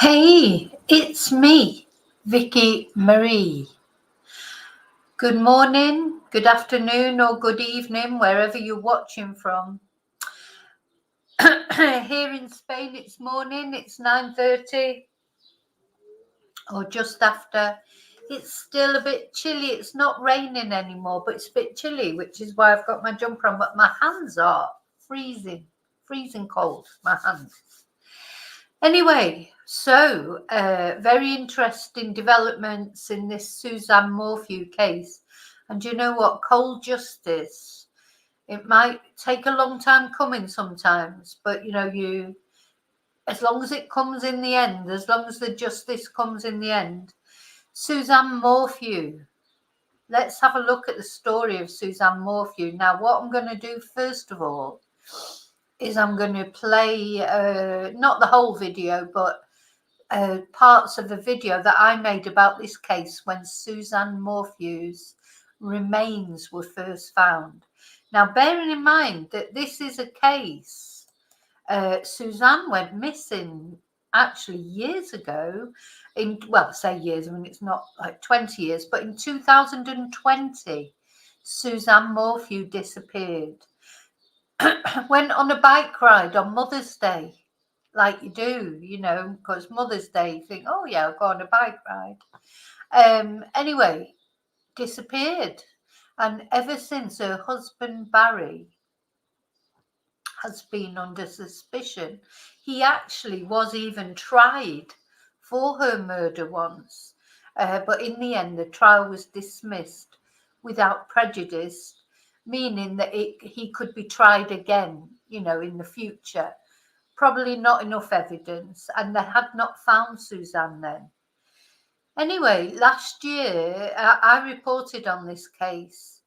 Hey, it's me, Vicky Marie. Good morning, good afternoon, or good evening, wherever you're watching from. Here in Spain, it's morning, it's 9:30 or just after. It's still a bit chilly. It's not raining anymore, but it's a bit chilly, which is why I've got my jumper on, but my hands are freezing cold, my hands. Anyway, so very interesting developments in this Suzanne Morphew case. And you know what? Cold justice, it might take a long time coming sometimes, but as long as it comes in the end, as long as the justice comes in the end. Suzanne Morphew. Let's have a look at the story of Suzanne Morphew. Now, what I'm going to do first of all is I'm going to play not the whole video, but parts of a video that I made about this case when Suzanne Morphew's remains were first found. Now, bearing in mind that this is a case, Suzanne went missing actually years ago. Say years, I mean, it's not like 20 years, but in 2020, Suzanne Morphew disappeared. Went on a bike ride on Mother's Day, like you do, because Mother's Day, you think, oh yeah, I'll go on a bike ride. Anyway, disappeared. And ever since, her husband, Barry, has been under suspicion. He actually was even tried for her murder once. But in the end, the trial was dismissed without prejudice, meaning that he could be tried again, in the future. Probably not enough evidence, and they had not found Suzanne then. Anyway, last year, I reported on this case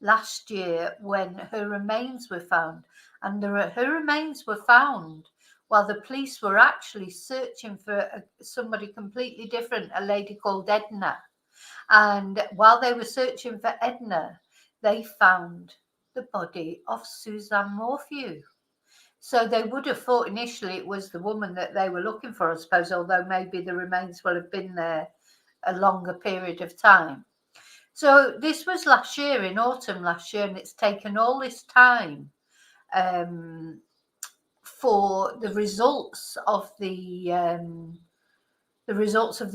last year when her remains were found, and her remains were found while the police were actually searching for somebody completely different, a lady called Edna. And while they were searching for Edna, they found the body of Suzanne Morphew. So they would have thought initially it was the woman that they were looking for, I suppose, although maybe the remains will have been there a longer period of time. So this was last year, in autumn last year, and it's taken all this time for the results of the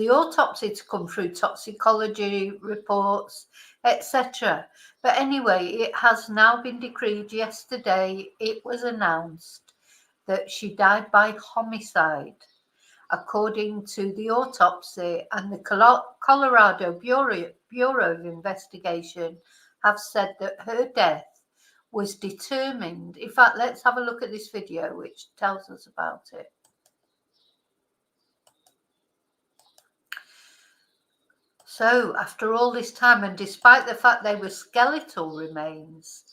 autopsy to come through, toxicology reports, etc. But anyway, it has now been decreed. Yesterday, it was announced that she died by homicide, according to the autopsy, and the Colorado Bureau of Investigation have said that her death was determined. In fact, let's have a look at this video, which tells us about it. So after all this time, and despite the fact they were skeletal remains,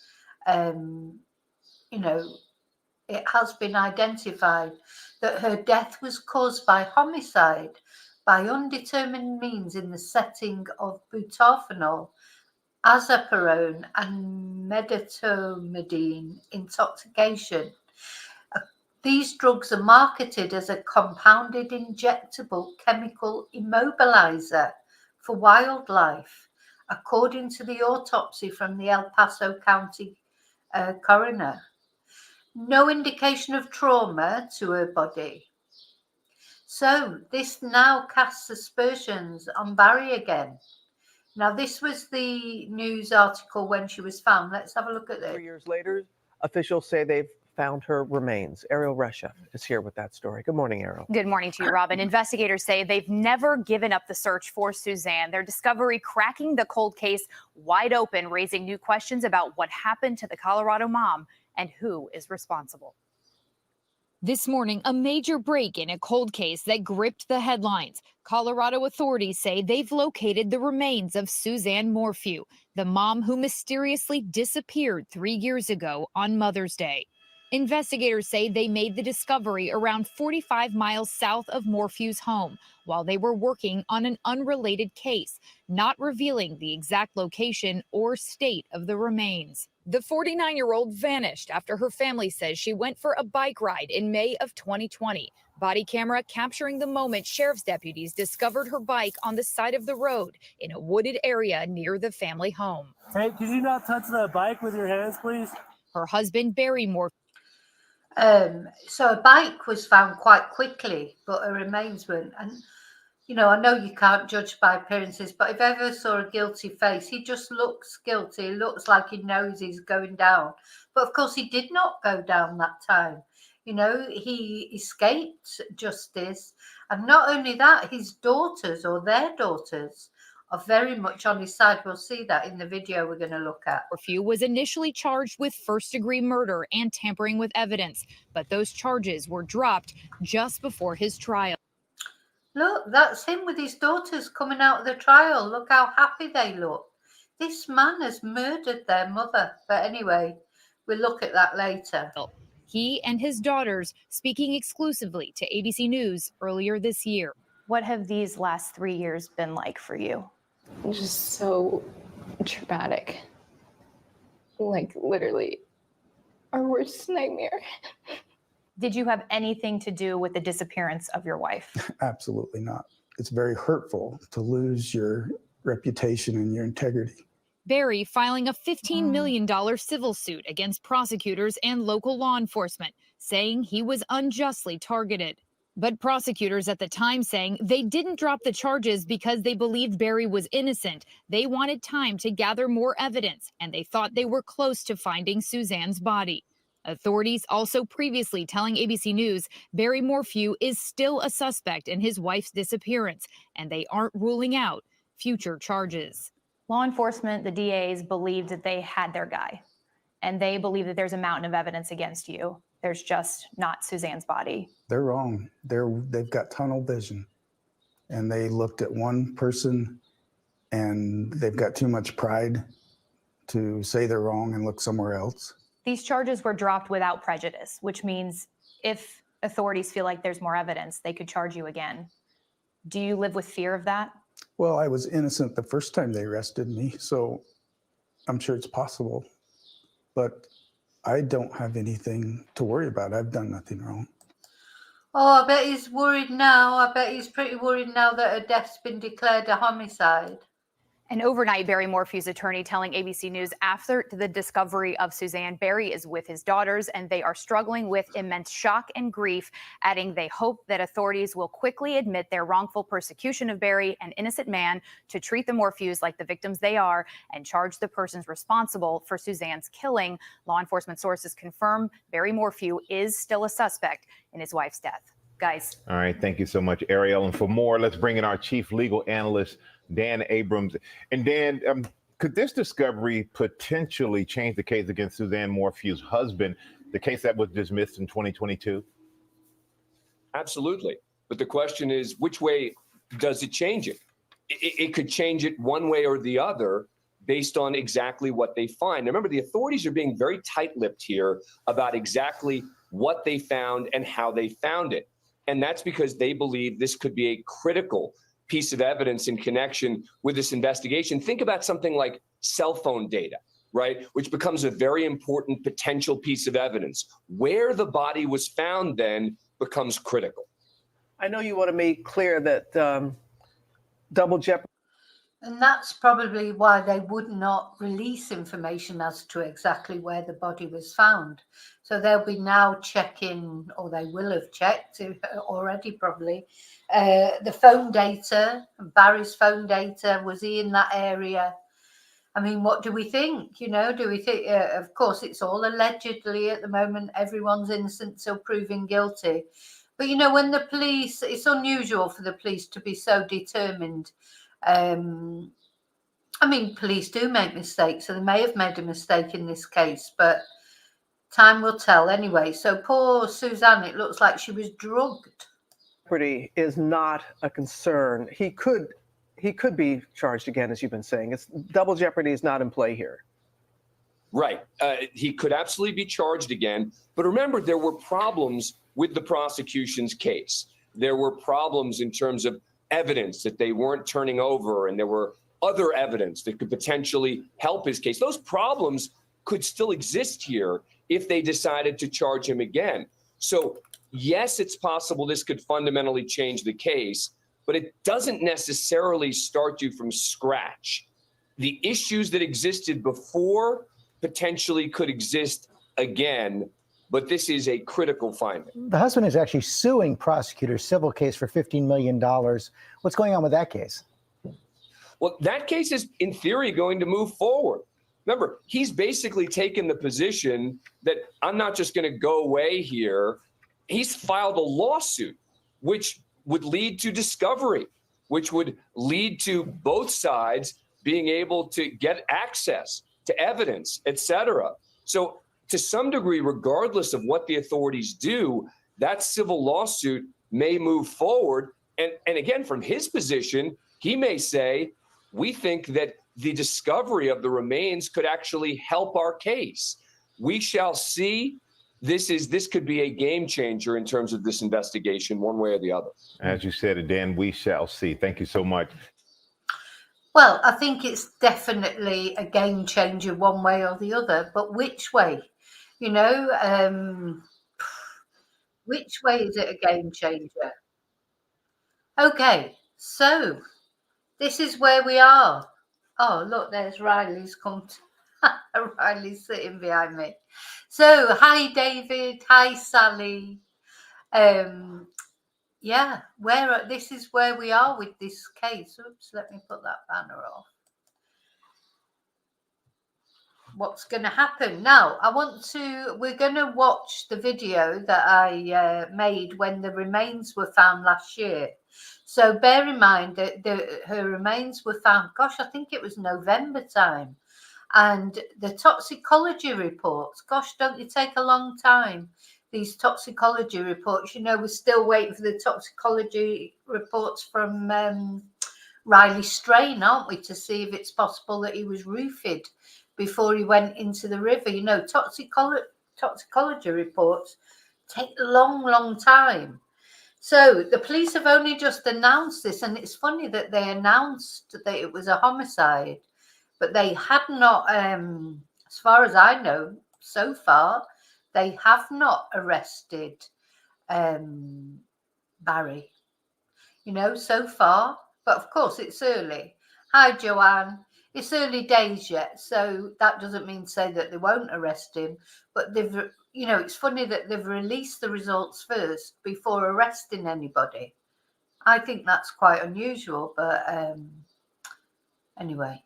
it has been identified that her death was caused by homicide by undetermined means in the setting of butorphanol, azaparone, and medetomidine intoxication. These drugs are marketed as a compounded injectable chemical immobilizer for wildlife, according to the autopsy from the El Paso County coroner. No indication of trauma to her body. So this now casts aspersions on Barry again. Now, this was the news article when she was found. Let's have a look at this. 3 years later, officials say they've found her remains. Ariel Resha is here with that story. Good morning, Ariel. Good morning to you, Robin. Investigators say they've never given up the search for Suzanne. Their discovery cracking the cold case wide open, raising new questions about what happened to the Colorado mom and who is responsible. This morning, a major break in a cold case that gripped the headlines. Colorado authorities say they've located the remains of Suzanne Morphew, the mom who mysteriously disappeared 3 years ago on Mother's Day. Investigators say they made the discovery around 45 miles south of Morphew's home while they were working on an unrelated case, not revealing the exact location or state of the remains. The 49-year-old vanished after her family says she went for a bike ride in May of 2020. Body camera capturing the moment sheriff's deputies discovered her bike on the side of the road in a wooded area near the family home. Hey, could you not touch that bike with your hands, please? Her husband, Barry Morphew. So a bike was found quite quickly, but her remains weren't. And, you know, I know you can't judge by appearances, but if I ever saw a guilty face, he just looks guilty. He looks like he knows he's going down. But of course, he did not go down that time. You know, he escaped justice. And not only that, his daughters or their daughters are very much on his side. We'll see that in the video we're going to look at. Morphew was initially charged with first-degree murder and tampering with evidence, but those charges were dropped just before his trial. Look, that's him with his daughters coming out of the trial. Look how happy they look. This man has murdered their mother. But anyway, we'll look at that later. He and his daughters speaking exclusively to ABC News earlier this year. What have these last 3 years been like for you? Just so traumatic. Like literally our worst nightmare. Did you have anything to do with the disappearance of your wife? Absolutely not. It's very hurtful to lose your reputation and your integrity. Barry filing a $15 million civil suit against prosecutors and local law enforcement, saying he was unjustly targeted. But prosecutors at the time saying they didn't drop the charges because they believed Barry was innocent. They wanted time to gather more evidence, and they thought they were close to finding Suzanne's body. Authorities also previously telling ABC News Barry Morphew is still a suspect in his wife's disappearance, and they aren't ruling out future charges. Law enforcement, the DAs, believed that they had their guy, and they believe that there's a mountain of evidence against you. There's just not Suzanne's body. They're wrong. They've got tunnel vision. And they looked at one person and they've got too much pride to say they're wrong and look somewhere else. These charges were dropped without prejudice, which means if authorities feel like there's more evidence, they could charge you again. Do you live with fear of that? Well, I was innocent the first time they arrested me, so I'm sure it's possible. But I don't have anything to worry about. I've done nothing wrong. Oh, I bet he's worried now. I bet he's pretty worried now that her death's been declared a homicide. And overnight, Barry Morphew's attorney telling ABC News after the discovery of Suzanne, Barry is with his daughters and they are struggling with immense shock and grief, adding they hope that authorities will quickly admit their wrongful persecution of Barry, an innocent man, to treat the Morphews like the victims they are and charge the persons responsible for Suzanne's killing. Law enforcement sources confirm Barry Morphew is still a suspect in his wife's death. Guys. All right. Thank you so much, Ariel. And for more, let's bring in our chief legal analyst, Dan Abrams. And Dan, could this discovery potentially change the case against Suzanne Morphew's husband, the case that was dismissed in 2022? Absolutely. But the question is, which way does it change it? It could change it one way or the other based on exactly what they find. Now, remember, the authorities are being very tight-lipped here about exactly what they found and how they found it. And that's because they believe this could be a critical piece of evidence in connection with this investigation. Think about something like cell phone data, right? Which becomes a very important potential piece of evidence. Where the body was found then becomes critical. I know you want to make clear that double jeopardy. And that's probably why they would not release information as to exactly where the body was found. So they'll be now checking, or they will have checked already probably, the phone data, Barry's phone data. Was he in that area? I mean, what do we think? You know, do we think, of course, it's all allegedly at the moment. Everyone's innocent till proven guilty. But, you know, when the police, it's unusual for the police to be so determined. I mean, police do make mistakes, so they may have made a mistake in this case, but time will tell anyway. So poor Suzanne, it looks like she was drugged. Jeopardy is not a concern. He could be charged again, as you've been saying. It's double jeopardy is not in play here. Right. He could absolutely be charged again. But remember, there were problems with the prosecution's case. There were problems in terms of evidence that they weren't turning over, and there were other evidence that could potentially help his case. Those problems could still exist here if they decided to charge him again. So yes, it's possible this could fundamentally change the case, but it doesn't necessarily start you from scratch. The issues that existed before potentially could exist again, but this is a critical finding. The husband is actually suing prosecutors, civil case for $15 million. What's going on with that case? Well, that case is, in theory, going to move forward. Remember, he's basically taken the position that I'm not just going to go away here. He's filed a lawsuit, which would lead to discovery, which would lead to both sides being able to get access to evidence, et cetera. So to some degree, regardless of what the authorities do, that civil lawsuit may move forward. And again, from his position, he may say, we think that the discovery of the remains could actually help our case. We shall see. This could be a game changer in terms of this investigation, one way or the other. As you said, Dan, we shall see. Thank you so much. Well, I think it's definitely a game changer one way or the other, but which way? You know, which way is it a game changer? Okay, so this is where we are. Oh, look, there's Riley's come. Riley's sitting behind me. So, hi, David. Hi, Sally. Yeah, this is where we are with this case. Oops, let me put that banner off. What's going to happen now? We're going to watch the video that I made when the remains were found last year. So bear in mind that her remains were found, gosh, I think it was November time. And the toxicology reports, gosh, don't they take a long time? These toxicology reports, you know, we're still waiting for the toxicology reports from Riley Strain, aren't we, to see if it's possible that he was roofied before he went into the river. You know, toxicology reports take a long time. So the police have only just announced this, and it's funny that they announced that it was a homicide, but they had not, as far as I know, so far, they have not arrested Barry, you know, so far. But of course, it's early. Hi, Joanne. It's early days yet, so that doesn't mean to say that they won't arrest him. But they've, you know, it's funny that they've released the results first before arresting anybody. I think that's quite unusual, but anyway.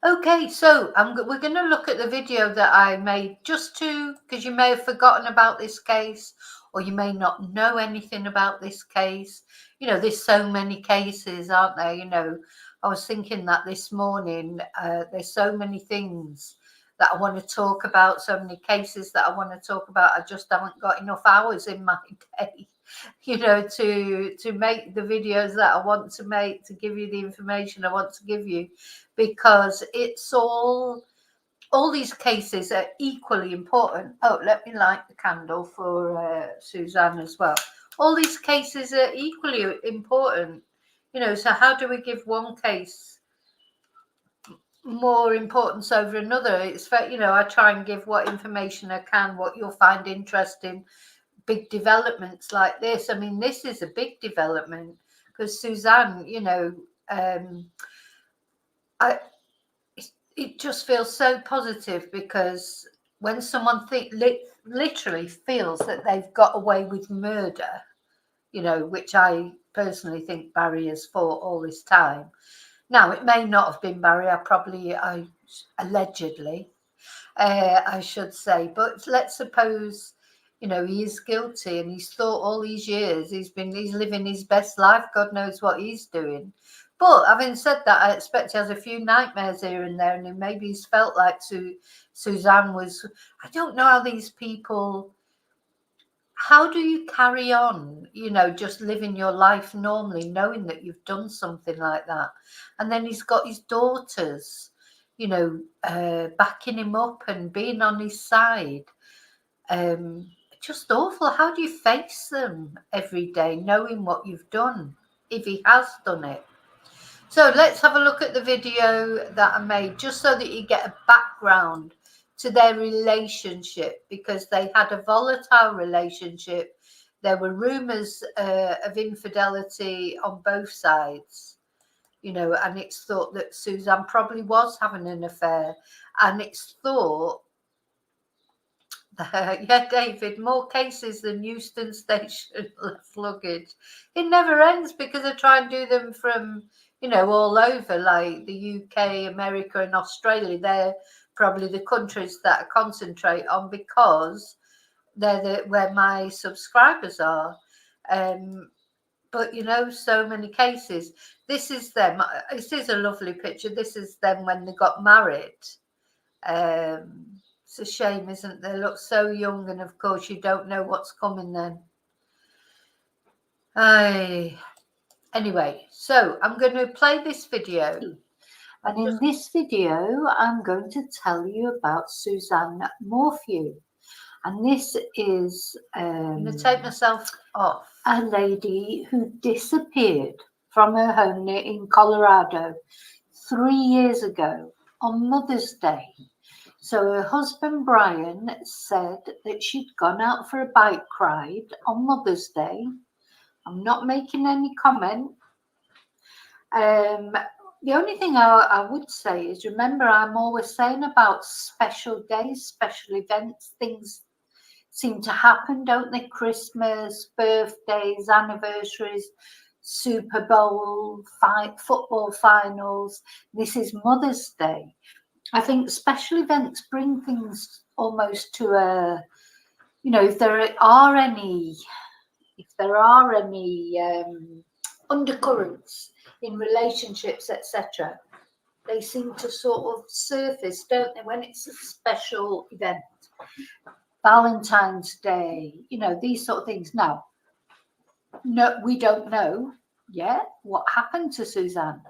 Okay, so we're going to look at the video that I made because you may have forgotten about this case, or you may not know anything about this case. You know, there's so many cases, aren't there? You know, I was thinking that this morning, there's so many things that I want to talk about, so many cases that I want to talk about. I just haven't got enough hours in my day, you know, to make the videos that I want to make, to give you the information I want to give you, because it's all these cases are equally important. Oh, let me light the candle for Suzanne as well. All these cases are equally important, you know, so how do we give one case more importance over another? It's, you know, I try and give what information I can, what you'll find interesting, big developments like this. I mean, this is a big development because Suzanne, you know, it just feels so positive, because when someone literally feels that they've got away with murder, you know, which I personally think Barry has fought all this time. Now, it may not have been Barry. Allegedly, I should say. But let's suppose, you know, he is guilty and he's thought all these years he's living his best life. God knows what he's doing. But having said that, I expect he has a few nightmares here and there, and maybe he's felt like Suzanne was. I don't know how these people. How do you carry on, you know, just living your life normally, knowing that you've done something like that? And then he's got his daughters, you know, backing him up and being on his side. Just awful. How do you face them every day, knowing what you've done, if he has done it? So let's have a look at the video that I made, just so that you get a background, to their relationship, because they had a volatile relationship. There were rumors of infidelity on both sides, you know, and it's thought that Suzanne probably was having an affair. And it's thought that, yeah, David, more cases than Euston Station left luggage. It never ends, because I try and do them from, you know, all over, like the UK, America and Australia. They're probably the countries that I concentrate on, because they're where my subscribers are. But, you know, so many cases. This is them. This is a lovely picture. This is them when they got married. It's a shame, isn't it? They look so young, and of course you don't know what's coming then. Anyway, so I'm going to play this video. And in this video, I'm going to tell you about Suzanne Morphew. And this is I'm going to take myself off. A lady who disappeared from her home in Colorado 3 years ago on Mother's Day. So her husband, Brian, said that she'd gone out for a bike ride on Mother's Day. I'm not making any comment. The only thing I would say is, remember, I'm always saying about special days, special events, things seem to happen, don't they? Christmas, birthdays, anniversaries, Super Bowl, football finals. This is Mother's Day. I think special events bring things almost to a, you know, if there are any undercurrents in relationships, etc., they seem to sort of surface, don't they, when it's a special event. Valentine's Day, you know, these sort of things. Now, no, we don't know yet what happened to Suzanne,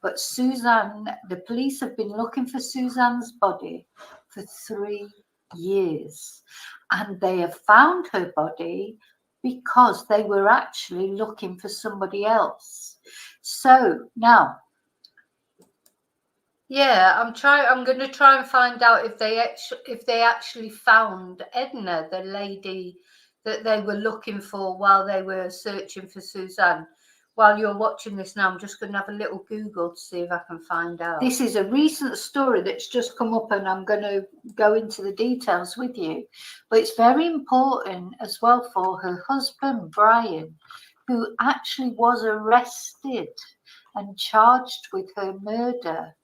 but Suzanne, the police have been looking for Suzanne's body for 3 years, and they have found her body because they were actually looking for somebody else. So now, yeah, I'm going to try and find out if they actually found Edna, the lady that they were looking for while they were searching for Suzanne. While you're watching this now, I'm just going to have a little Google to see if I can find out. This is a recent story that's just come up, and I'm going to go into the details with you. But it's very important as well for her husband, Brian, who actually was arrested and charged with her murder.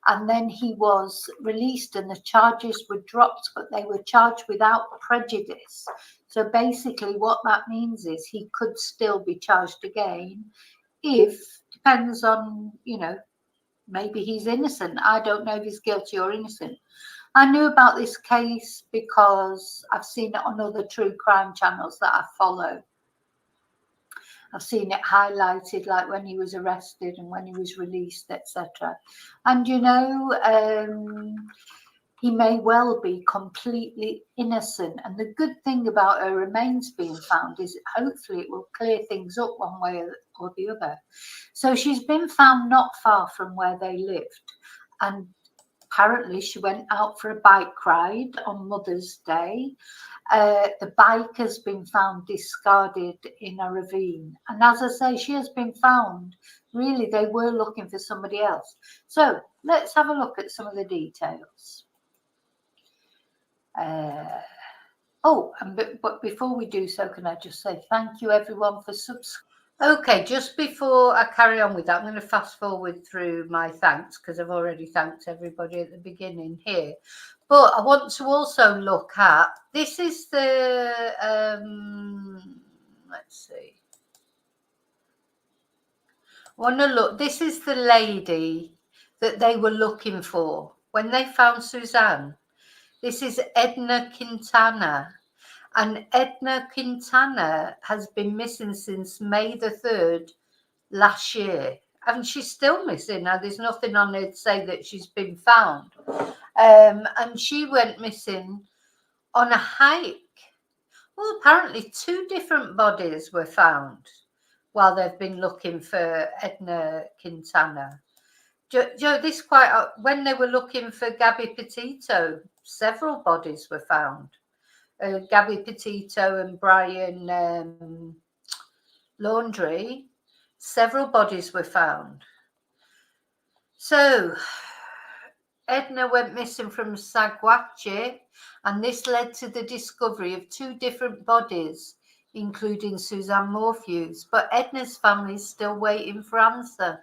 And then he was released and the charges were dropped, but they were charged without prejudice. So basically what that means is he could still be charged again if, depends on, you know, maybe he's innocent. I don't know if he's guilty or innocent. I knew about this case because I've seen it on other true crime channels that I follow. I've seen it highlighted, like when he was arrested and when he was released, etc. And, you know, he may well be completely innocent. And the good thing about her remains being found is hopefully it will clear things up one way or the other. So she's been found not far from where they lived. And apparently she went out for a bike ride on Mother's Day. The bike has been found discarded in a ravine. And as I say, she has been found. Really, they were looking for somebody else. So let's have a look at some of the details. But before we do so, can I just say thank you everyone for subscribing. Okay, just before I carry on with that, I'm going to fast forward through my thanks because I've already thanked everybody at the beginning here. But I want to also look at, this is the, let's see. I want to look, this is the lady that they were looking for when they found Suzanne. This is Edna Quintana. And Edna Quintana has been missing since May the 3rd last year. And she's still missing. Now, there's nothing on her to say that she's been found. And she went missing on a hike. Well, apparently 2 different bodies were found while they've been looking for Edna Quintana. Joe, this quite, when they were looking for Gabby Petito, several bodies were found. Gabby Petito and Brian Laundrie, several bodies were found. So Edna went missing from Saguache, and this led to the discovery of 2 different bodies, including Suzanne Morphew's. But Edna's family is still waiting for answers.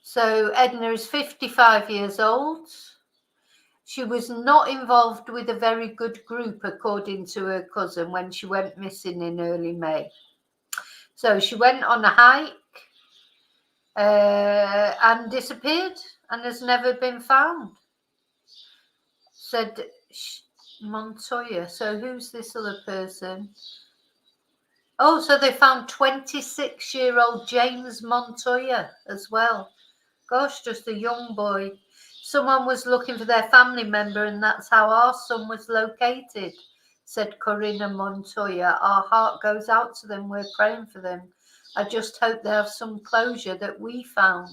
So Edna is 55 years old. She was not involved with a very good group, according to her cousin, when she went missing in early May. So she went on a hike and disappeared and has never been found, said Montoya. So who's this other person? Oh, so they found 26-year-old James Montoya as well. Gosh, just a young boy. Someone was looking for their family member, and that's how our son was located, said Corinna Montoya. Our heart goes out to them. We're praying for them. I just hope they have some closure that we found.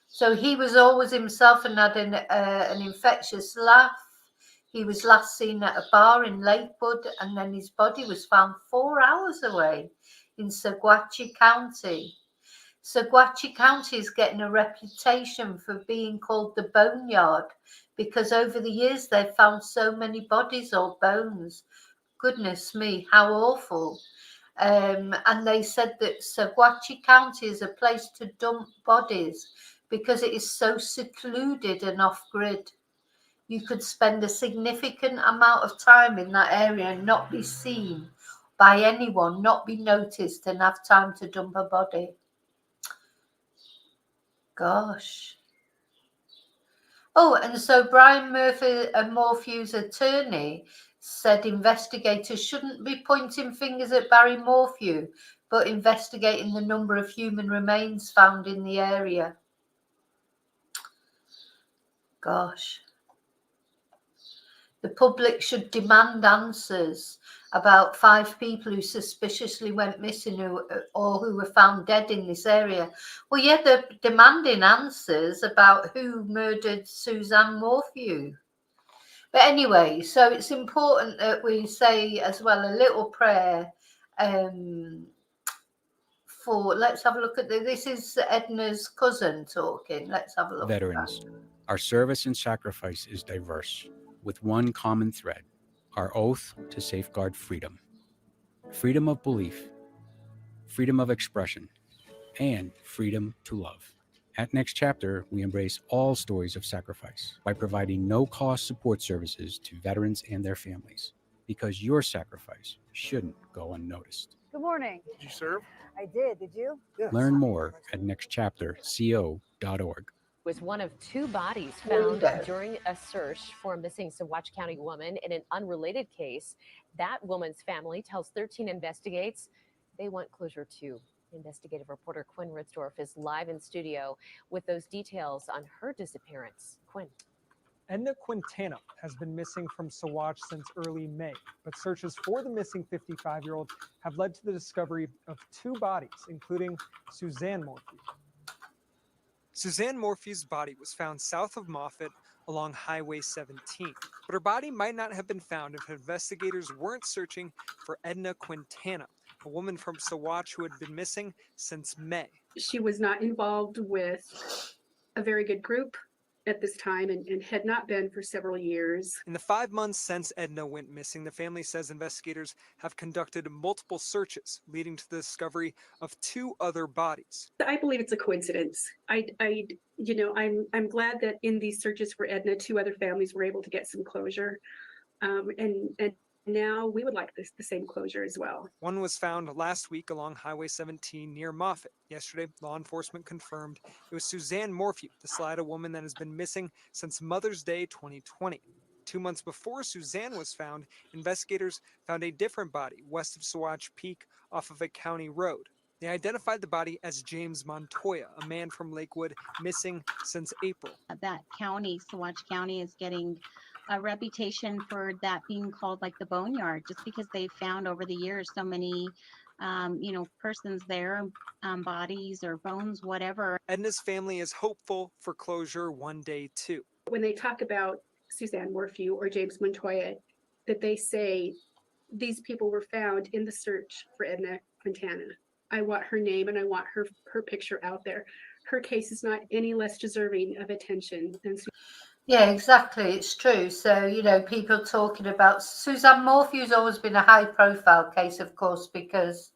So he was always himself and had an infectious laugh. He was last seen at a bar in Lakewood, and then his body was found 4 hours away in Saguache County. Saguache County is getting a reputation for being called the Boneyard because over the years they've found so many bodies or bones. Goodness me, how awful. And they said that Saguache County is a place to dump bodies because it is so secluded and off-grid. You could spend a significant amount of time in that area and not be seen by anyone, not be noticed, and have time to dump a body. Gosh. Oh, and so Brian Morphew's attorney said investigators shouldn't be pointing fingers at Barry Morphew, but investigating the number of human remains found in the area. Gosh. The public should demand answers about 5 people who suspiciously went missing or who were found dead in this area. Well, yeah, they're demanding answers about who murdered Suzanne Morphew. But anyway, so it's important that we say as well a little prayer for, let's have a look at this is Edna's cousin talking. Let's have a look. Veterans, our service and sacrifice is diverse, with one common thread, our oath to safeguard freedom. Freedom of belief, freedom of expression, and freedom to love. At Next Chapter, we embrace all stories of sacrifice by providing no-cost support services to veterans and their families, because your sacrifice shouldn't go unnoticed. Good morning. Did you serve? I did. Did you? Yes. Learn more at nextchapterco.org. Was one of 2 bodies found during a search for a missing Saguache County woman in an unrelated case. That woman's family tells 13 Investigates they want closure too. Investigative reporter Quinn Ritzdorf is live in studio with those details on her disappearance. Quinn. Edna Quintana has been missing from Saguache since early May, but searches for the missing 55-year-old have led to the discovery of 2 bodies, including Suzanne Morphew. Suzanne Morphew's body was found south of Moffat along Highway 17, but her body might not have been found if investigators weren't searching for Edna Quintana, a woman from Saguache who had been missing since May. She was not involved with a very good group at this time and had not been for several years. In the 5 months since Edna went missing, the family says investigators have conducted multiple searches, leading to the discovery of 2 other bodies. I believe it's a coincidence. I'm glad that in these searches for Edna, 2 other families were able to get some closure, and now we would like the same closure as well. One was found last week along Highway 17 near Moffat. Yesterday, law enforcement confirmed it was Suzanne Morphew, the Salida woman that has been missing since Mother's Day 2020. 2 months before Suzanne was found, investigators found a different body west of Saguache Peak off of a county road. They identified the body as James Montoya, a man from Lakewood, missing since April. That county, Saguache County, is getting a reputation for that being called like the Boneyard, just because they found over the years so many persons there, bodies or bones, whatever. Edna's family is hopeful for closure one day too. When they talk about Suzanne Morphew or James Montoya, that they say these people were found in the search for Edna Quintana. I want her name and I want her picture out there. Her case is not any less deserving of attention than Yeah, exactly. It's true. So, people talking about Suzanne Morphew's always been a high profile case, of course, because,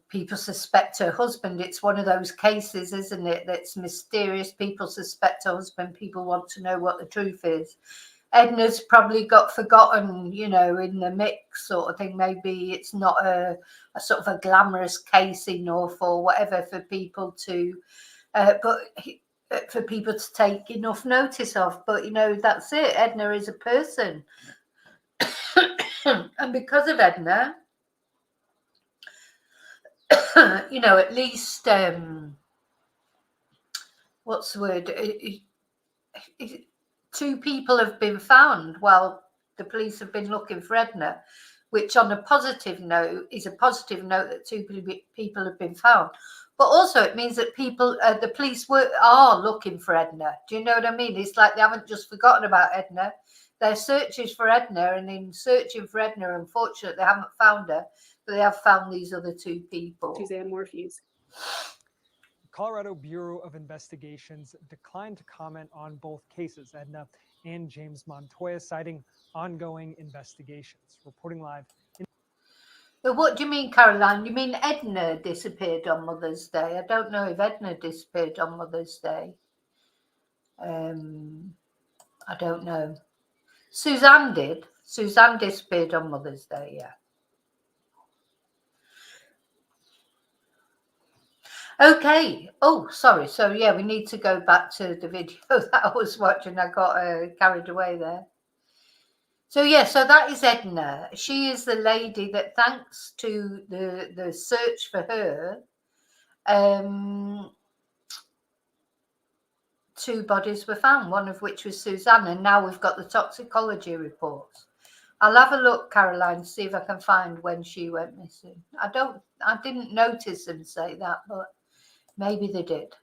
people suspect her husband. It's one of those cases, isn't it? That's mysterious. People suspect her husband. People want to know what the truth is. Edna's probably got forgotten, in the mix sort of thing. Maybe it's not a sort of a glamorous case enough or whatever for people to, for people to take enough notice of. But, that's it. Edna is a person. And because of Edna, at least, what's the word? Two people have been found while the police have been looking for Edna, which on a positive note is a positive note that two people have been found. But also it means that the police are looking for Edna. Do you know what I mean? It's like they haven't just forgotten about Edna. They're searching for Edna, and in searching for Edna, unfortunately, they haven't found her, but they have found these other two people. Suzanne Morphews. Colorado Bureau of Investigations declined to comment on both cases, Edna and James Montoya, citing ongoing investigations. Reporting live. But what do you mean, Caroline? You mean Edna disappeared on Mother's Day? I don't know if Edna disappeared on Mother's Day. I don't know. Suzanne did. Suzanne disappeared on Mother's Day, yeah. Okay. Oh, sorry. So, yeah, we need to go back to the video that I was watching. I got carried away there. So, yeah, so that is Edna. She is the lady that, thanks to the search for her, two bodies were found, one of which was Suzanne, and now we've got the toxicology reports. I'll have a look, Caroline, see if I can find when she went missing. I didn't notice them say that, but maybe they did.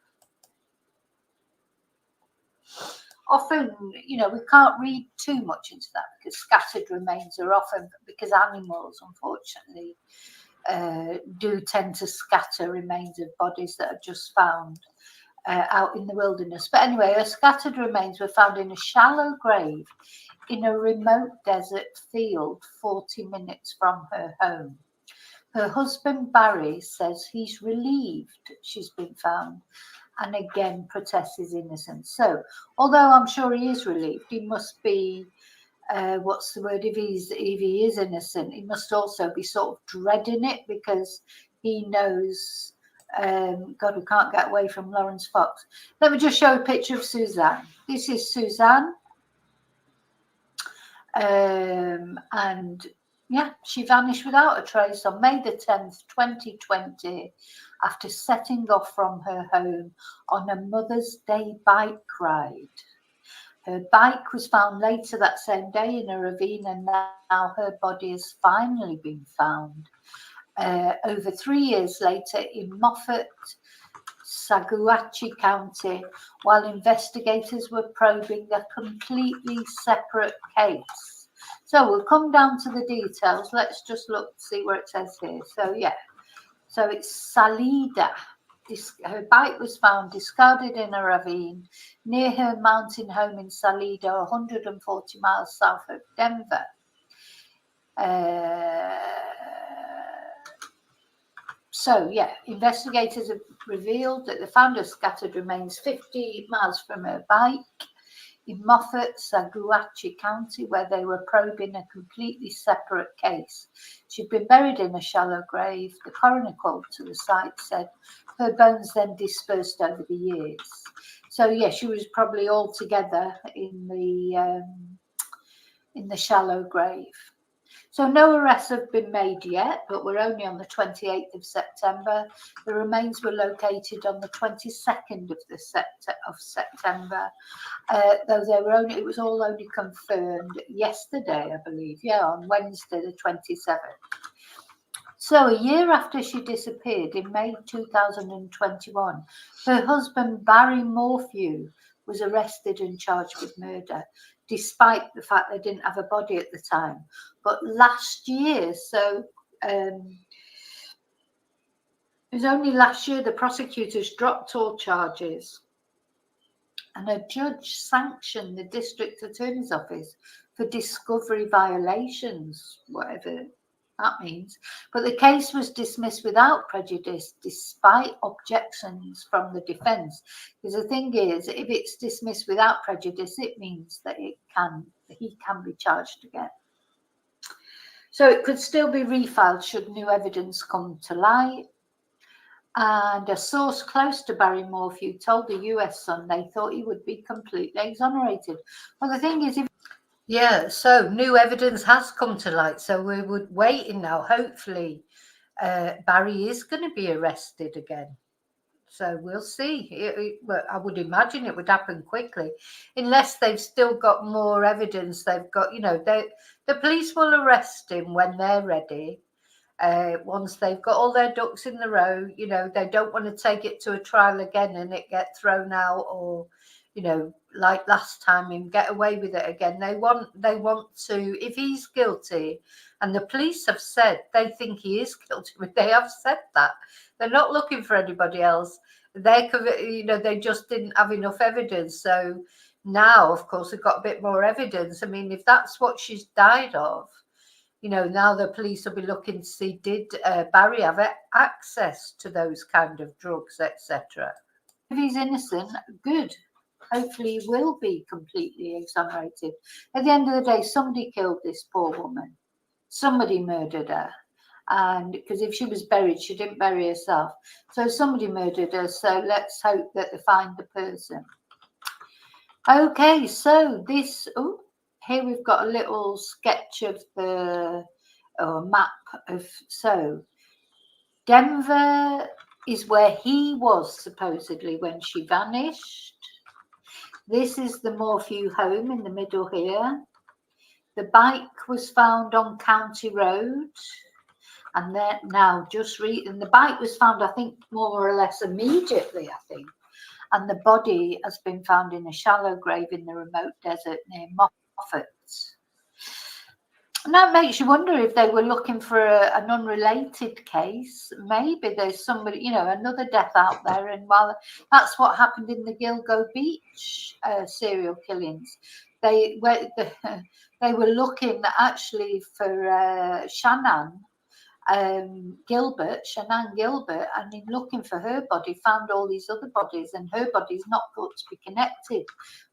Often, we can't read too much into that because scattered remains are often, because animals, unfortunately, do tend to scatter remains of bodies that are just found out in the wilderness. But anyway, her scattered remains were found in a shallow grave in a remote desert field 40 minutes from her home. Her husband, Barry, says he's relieved she's been found and again protests his innocence. So, although I'm sure he is relieved, he must be, what's the word, if he is innocent, he must also be sort of dreading it because he knows, God, we can't get away from Lawrence Fox. Let me just show a picture of Suzanne. This is Suzanne. And yeah, she vanished without a trace on May the 10th, 2020, after setting off from her home on a Mother's Day bike ride. Her bike was found later that same day in a ravine, and now her body has finally been found. Over 3 years later in Moffat, Saguache County, while investigators were probing a completely separate case. So we'll come down to the details. Let's just look, see where it says here. So yeah, so it's Salida. Her bike was found discarded in a ravine near her mountain home in Salida, 140 miles south of Denver. So, yeah, investigators have revealed that they found her scattered remains 50 miles from her bike in Moffat, Saguache County, where they were probing a completely separate case. She'd been buried in a shallow grave. The coroner called to the site said her bones then dispersed over the years. So, yeah, she was probably all together in the shallow grave. So no arrests have been made yet, but we're only on the 28th of September. The remains were located on the 22nd of September, though it was all only confirmed yesterday, I believe. Yeah, on Wednesday, the 27th. So a year after she disappeared in May 2021, her husband Barry Morphew was arrested and charged with murder, despite the fact they didn't have a body at the time. But last year, so it was only last year, the prosecutors dropped all charges, and a judge sanctioned the district attorney's office for discovery violations, whatever that means. But the case was dismissed without prejudice, despite objections from the defence. Because the thing is, if it's dismissed without prejudice, it means that he can be charged again. So it could still be refiled should new evidence come to light. And a source close to Barry Morphew told the US Sun they thought he would be completely exonerated. Well, the thing is, so new evidence has come to light. So we're waiting now. Hopefully, Barry is going to be arrested again. So we'll see. I would imagine it would happen quickly, unless they've still got more evidence. They've got, the police will arrest him when they're ready. Once they've got all their ducks in the row, they don't want to take it to a trial again and it get thrown out, or, like last time, him get away with it again. They want to, if he's guilty, and the police have said they think he is guilty, but they have said that they're not looking for anybody else. They just didn't have enough evidence. So now, of course, they've got a bit more evidence. I mean, if that's what she's died of, now the police will be looking to see, did Barry have access to those kind of drugs, etc. If he's innocent, good. Hopefully he will be completely exonerated. At the end of the day, somebody killed this poor woman. Somebody murdered her. And because if she was buried, she didn't bury herself. So somebody murdered her. So let's hope that they find the person. Okay, so this... Here we've got a little sketch of the map of, so Denver is where he was supposedly when she vanished. This is the Morphew home in the middle here. The bike was found on County Road. And then now just reading, the bike was found, I think, more or less immediately, I think. And the body has been found in a shallow grave in the remote desert near Moffat. And that makes you wonder if they were looking for an unrelated case. Maybe there's somebody, another death out there. And while that's what happened in the Gilgo Beach serial killings, they were looking actually for Shanann Gilbert, and in looking for her body, found all these other bodies, and her body is not thought to be connected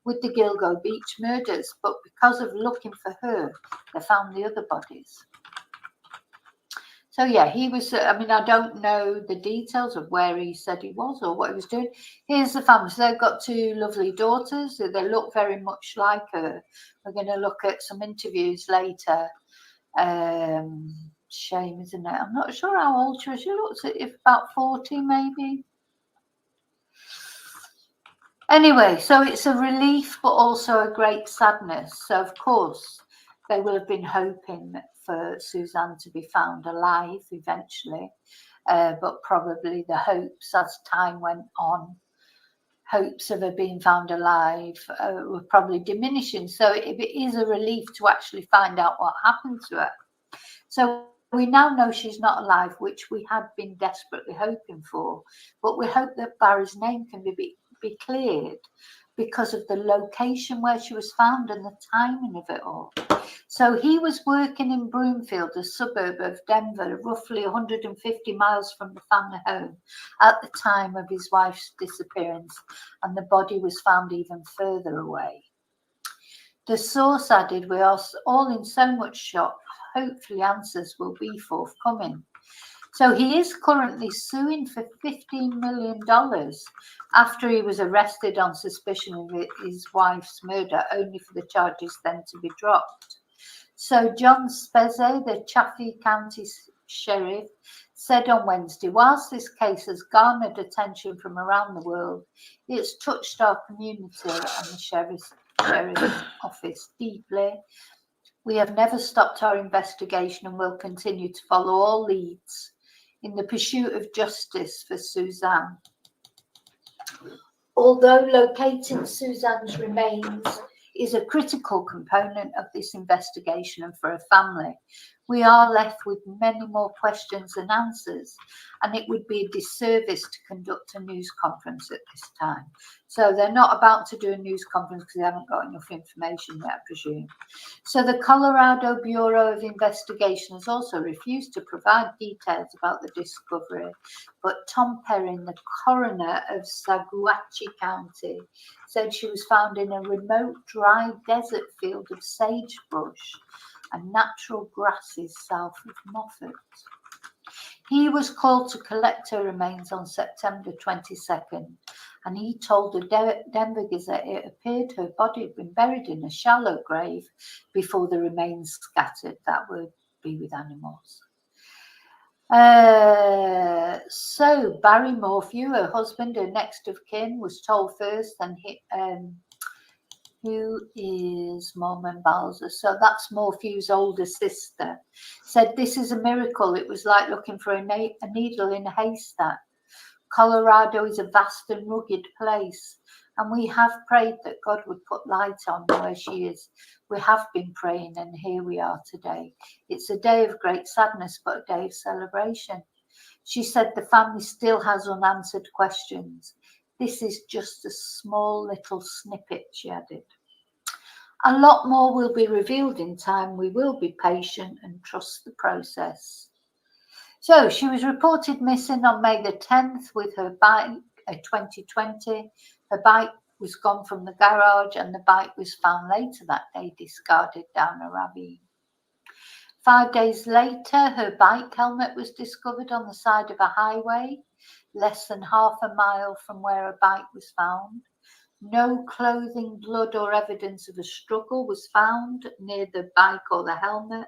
with the Gilgo Beach murders, but because of looking for her, they found the other bodies. So yeah, he was, I don't know the details of where he said he was or what he was doing. Here's the family. So they've got two lovely daughters. They look very much like her. We're going to look at some interviews later. Shame, isn't it? I'm not sure how old she was. She looks if about 40 maybe. Anyway, so it's a relief but also a great sadness. So of course they will have been hoping for Suzanne to be found alive eventually, but probably the hopes as time went on, hopes of her being found alive were probably diminishing. So it is a relief to actually find out what happened to her. So we now know she's not alive, which we had been desperately hoping for, but we hope that Barry's name can be cleared because of the location where she was found and the timing of it all. So he was working in Broomfield, a suburb of Denver, roughly 150 miles from the family home at the time of his wife's disappearance, and the body was found even further away. The source added, "We are all in so much shock. Hopefully answers will be forthcoming." So he is currently suing for $15 million after he was arrested on suspicion of his wife's murder, only for the charges then to be dropped. So John Spezze, the Chaffee County Sheriff, said on Wednesday, whilst this case has garnered attention from around the world, it's touched our community and the Sheriff's Office deeply. We have never stopped our investigation and will continue to follow all leads in the pursuit of justice for Suzanne. Although locating Suzanne's remains is a critical component of this investigation and for a family, we are left with many more questions than answers, and it would be a disservice to conduct a news conference at this time. So they're not about to do a news conference because they haven't got enough information yet, I presume. So the Colorado Bureau of Investigation has also refused to provide details about the discovery, but Tom Perrin, the coroner of Saguache County, said she was found in a remote, dry desert field of sagebrush and natural grasses south of Moffat. He was called to collect her remains on September 22nd, and he told the Denver Gazette it appeared her body had been buried in a shallow grave before the remains scattered. That would be with animals. So Barry Morphew, her husband, her next of kin, was told first, and who is Mormon Balzer? So that's Morphew's older sister. Said this is a miracle. It was like looking for a needle in a haystack. Colorado is a vast and rugged place, and we have prayed that God would put light on where she is. We have been praying, and here we are today. It's a day of great sadness, but a day of celebration. She said the family still has unanswered questions. This is just a small little snippet, she added. A lot more will be revealed in time. We will be patient and trust the process. So she was reported missing on May the 10th with her bike, a 2020. Her bike was gone from the garage, and the bike was found later that day discarded down a ravine. 5 days later, her bike helmet was discovered on the side of a highway, less than half a mile from where her bike was found. No clothing, blood, or evidence of a struggle was found near the bike or the helmet.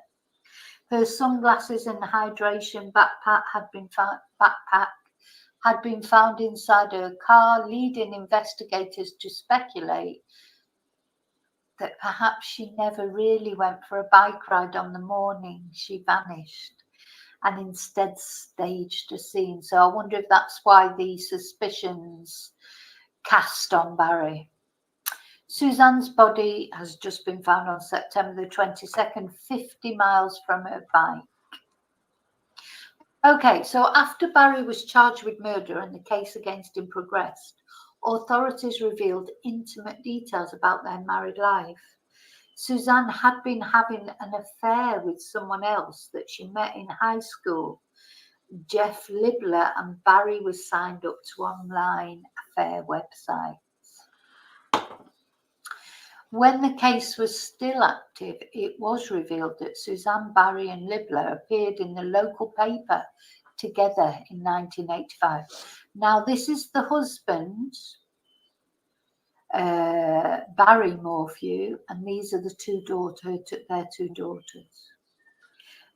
Her sunglasses and hydration backpack had been found inside her car, leading investigators to speculate that perhaps she never really went for a bike ride on the morning she vanished, and instead staged a scene. So I wonder if that's why the suspicions cast on Barry. Suzanne's body has just been found on September the 22nd, 50 miles from her bike. Okay, so after Barry was charged with murder and the case against him progressed, authorities revealed intimate details about their married life. Suzanne had been having an affair with someone else that she met in high school, Jeff Libler, and Barry was signed up to online affair websites. When the case was still active, it was revealed that Suzanne, Barry, and Libler appeared in the local paper together in 1985. Now, this is the husband, Barry Morphew, and these are the their two daughters.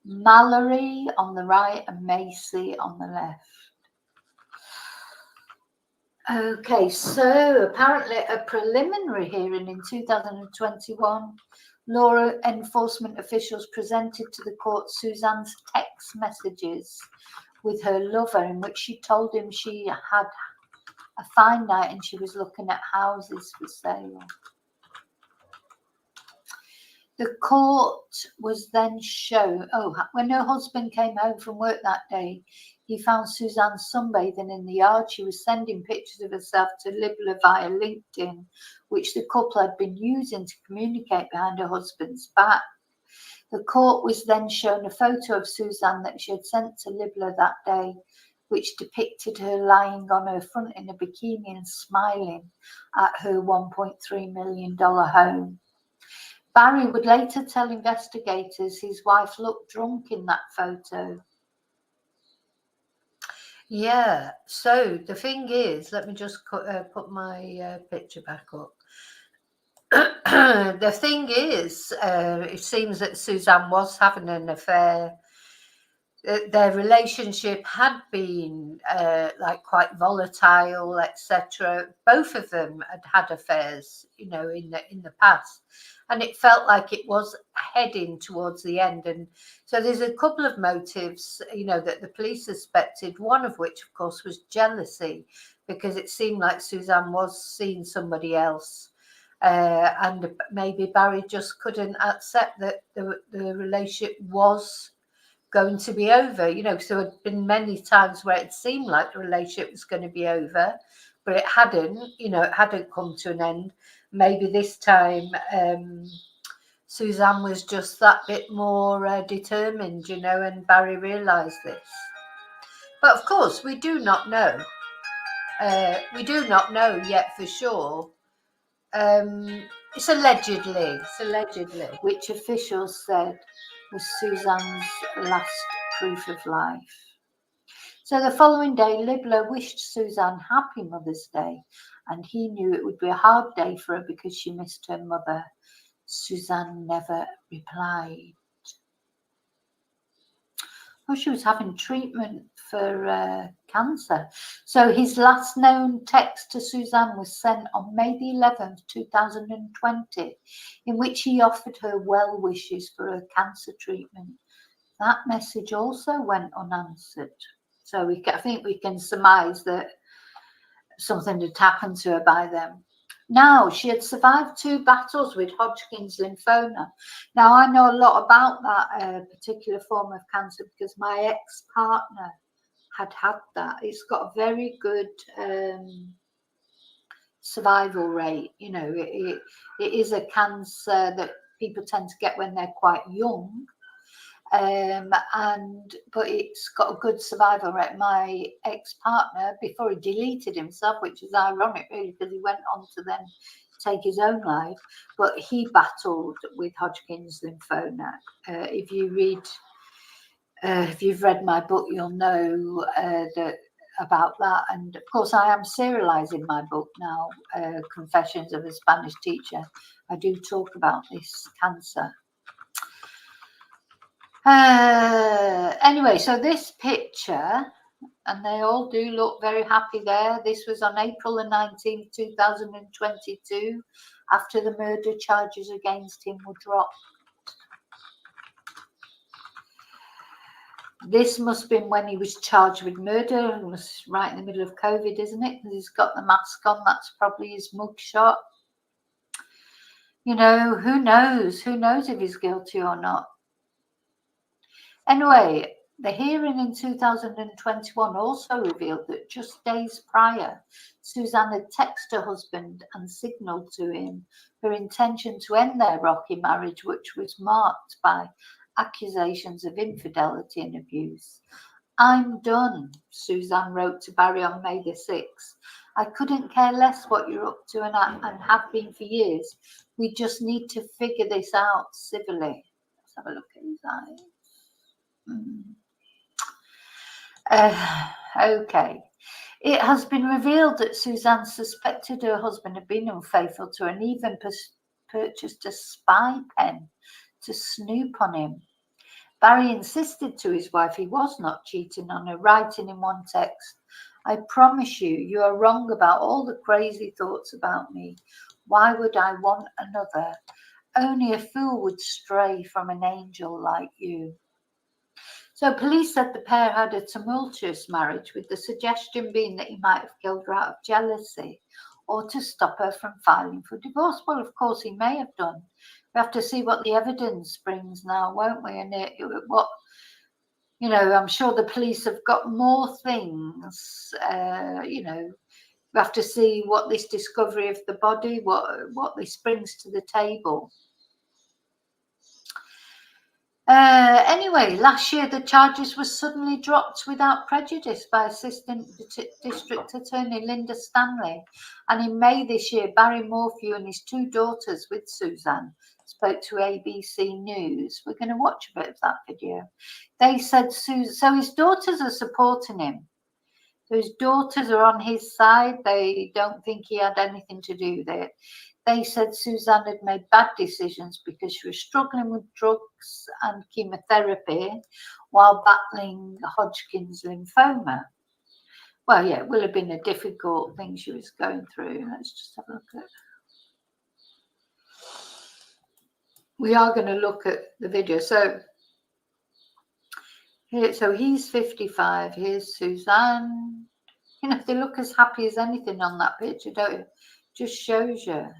Mallory on the right and Macy on the left. Okay, so apparently a preliminary hearing in 2021, law enforcement officials presented to the court Suzanne's text messages with her lover in which she told him she had a fine night and she was looking at houses for sale. The court was then shown, when her husband came home from work that day, he found Suzanne sunbathing in the yard. She was sending pictures of herself to Libler via LinkedIn, which the couple had been using to communicate behind her husband's back. The court was then shown a photo of Suzanne that she had sent to Libler that day, which depicted her lying on her front in a bikini and smiling at her $1.3 million home. Barry would later tell investigators his wife looked drunk in that photo. Yeah, so the thing is, let me just put my picture back up. The thing is, it seems that Suzanne was having an affair their relationship had been like quite volatile, etc. Both of them had affairs, you know, in the past, and it felt like it was heading towards the end. And so there's a couple of motives, you know, that the police suspected. One of which, of course, was jealousy, because it seemed like Suzanne was seeing somebody else. And maybe Barry just couldn't accept that the relationship was going to be over, you know. So there had been many times where it seemed like the relationship was going to be over, but it hadn't, you know, it hadn't come to an end. Maybe this time Suzanne was just that bit more determined, you know, and Barry realised this. But of course, we do not know. We do not know yet for sure. It's allegedly, which officials said was Suzanne's last proof of life. So the following day, Libler wished Suzanne happy Mother's Day, and he knew it would be a hard day for her because she missed her mother. Suzanne never replied. Oh, she was having treatment for cancer. So his last known text to Suzanne was sent on May the 11th, 2020, in which he offered her well wishes for her cancer treatment. That message also went unanswered. So I think we can surmise that something had happened to her by then. Now, she had survived 2 battles with Hodgkin's lymphoma. Now, I know a lot about that particular form of cancer because my ex-partner had that. It's got a very good survival rate. You know, it is a cancer that people tend to get when they're quite young. But it's got a good survival rate. My ex-partner, before he deleted himself, which is ironic really, because he went on to then take his own life, but he battled with Hodgkin's lymphoma. If you've read my book, you'll know about that. And of course, I am serializing my book now, Confessions of a Spanish Teacher. I do talk about this cancer. Anyway, so this picture, and they all do look very happy there. This was on April the 19th, 2022, after the murder charges against him were dropped. This must have been when he was charged with murder. It was right in the middle of COVID, isn't it? Because he's got the mask on. That's probably his mugshot. You know, who knows? Who knows if he's guilty or not? Anyway, the hearing in 2021 also revealed that just days prior, Suzanne had texted her husband and signalled to him her intention to end their rocky marriage, which was marked by accusations of infidelity and abuse. "I'm done," Suzanne wrote to Barry on May the 6th. "I couldn't care less what you're up to and have been for years. We just need to figure this out civilly." Let's have a look at his eyes. Okay. It has been revealed that Suzanne suspected her husband had been unfaithful to her and even purchased a spy pen to snoop on him. Barry insisted to his wife he was not cheating on her, writing in one text, "I promise you, you are wrong about all the crazy thoughts about me. Why would I want another? Only a fool would stray from an angel like you." So police said the pair had a tumultuous marriage, with the suggestion being that he might have killed her out of jealousy or to stop her from filing for divorce. Well, of course, he may have done. We have to see what the evidence brings now, won't we? And I'm sure the police have got more things. We have to see what this discovery of the body, what this brings to the table. Anyway, last year the charges were suddenly dropped without prejudice by Assistant District Attorney Linda Stanley. And in May this year, Barry Morphew and his 2 daughters with Suzanne spoke to ABC News. We're going to watch a bit of that video. They said, so his daughters are supporting him. So his daughters are on his side. They don't think he had anything to do with it. They said Suzanne had made bad decisions because she was struggling with drugs and chemotherapy while battling Hodgkin's lymphoma. Well, yeah, it will have been a difficult thing she was going through. Let's just have a look at. We are going to look at the video. So he's 55. Here's Suzanne. You know, they look as happy as anything on that picture, don't it? Just shows you.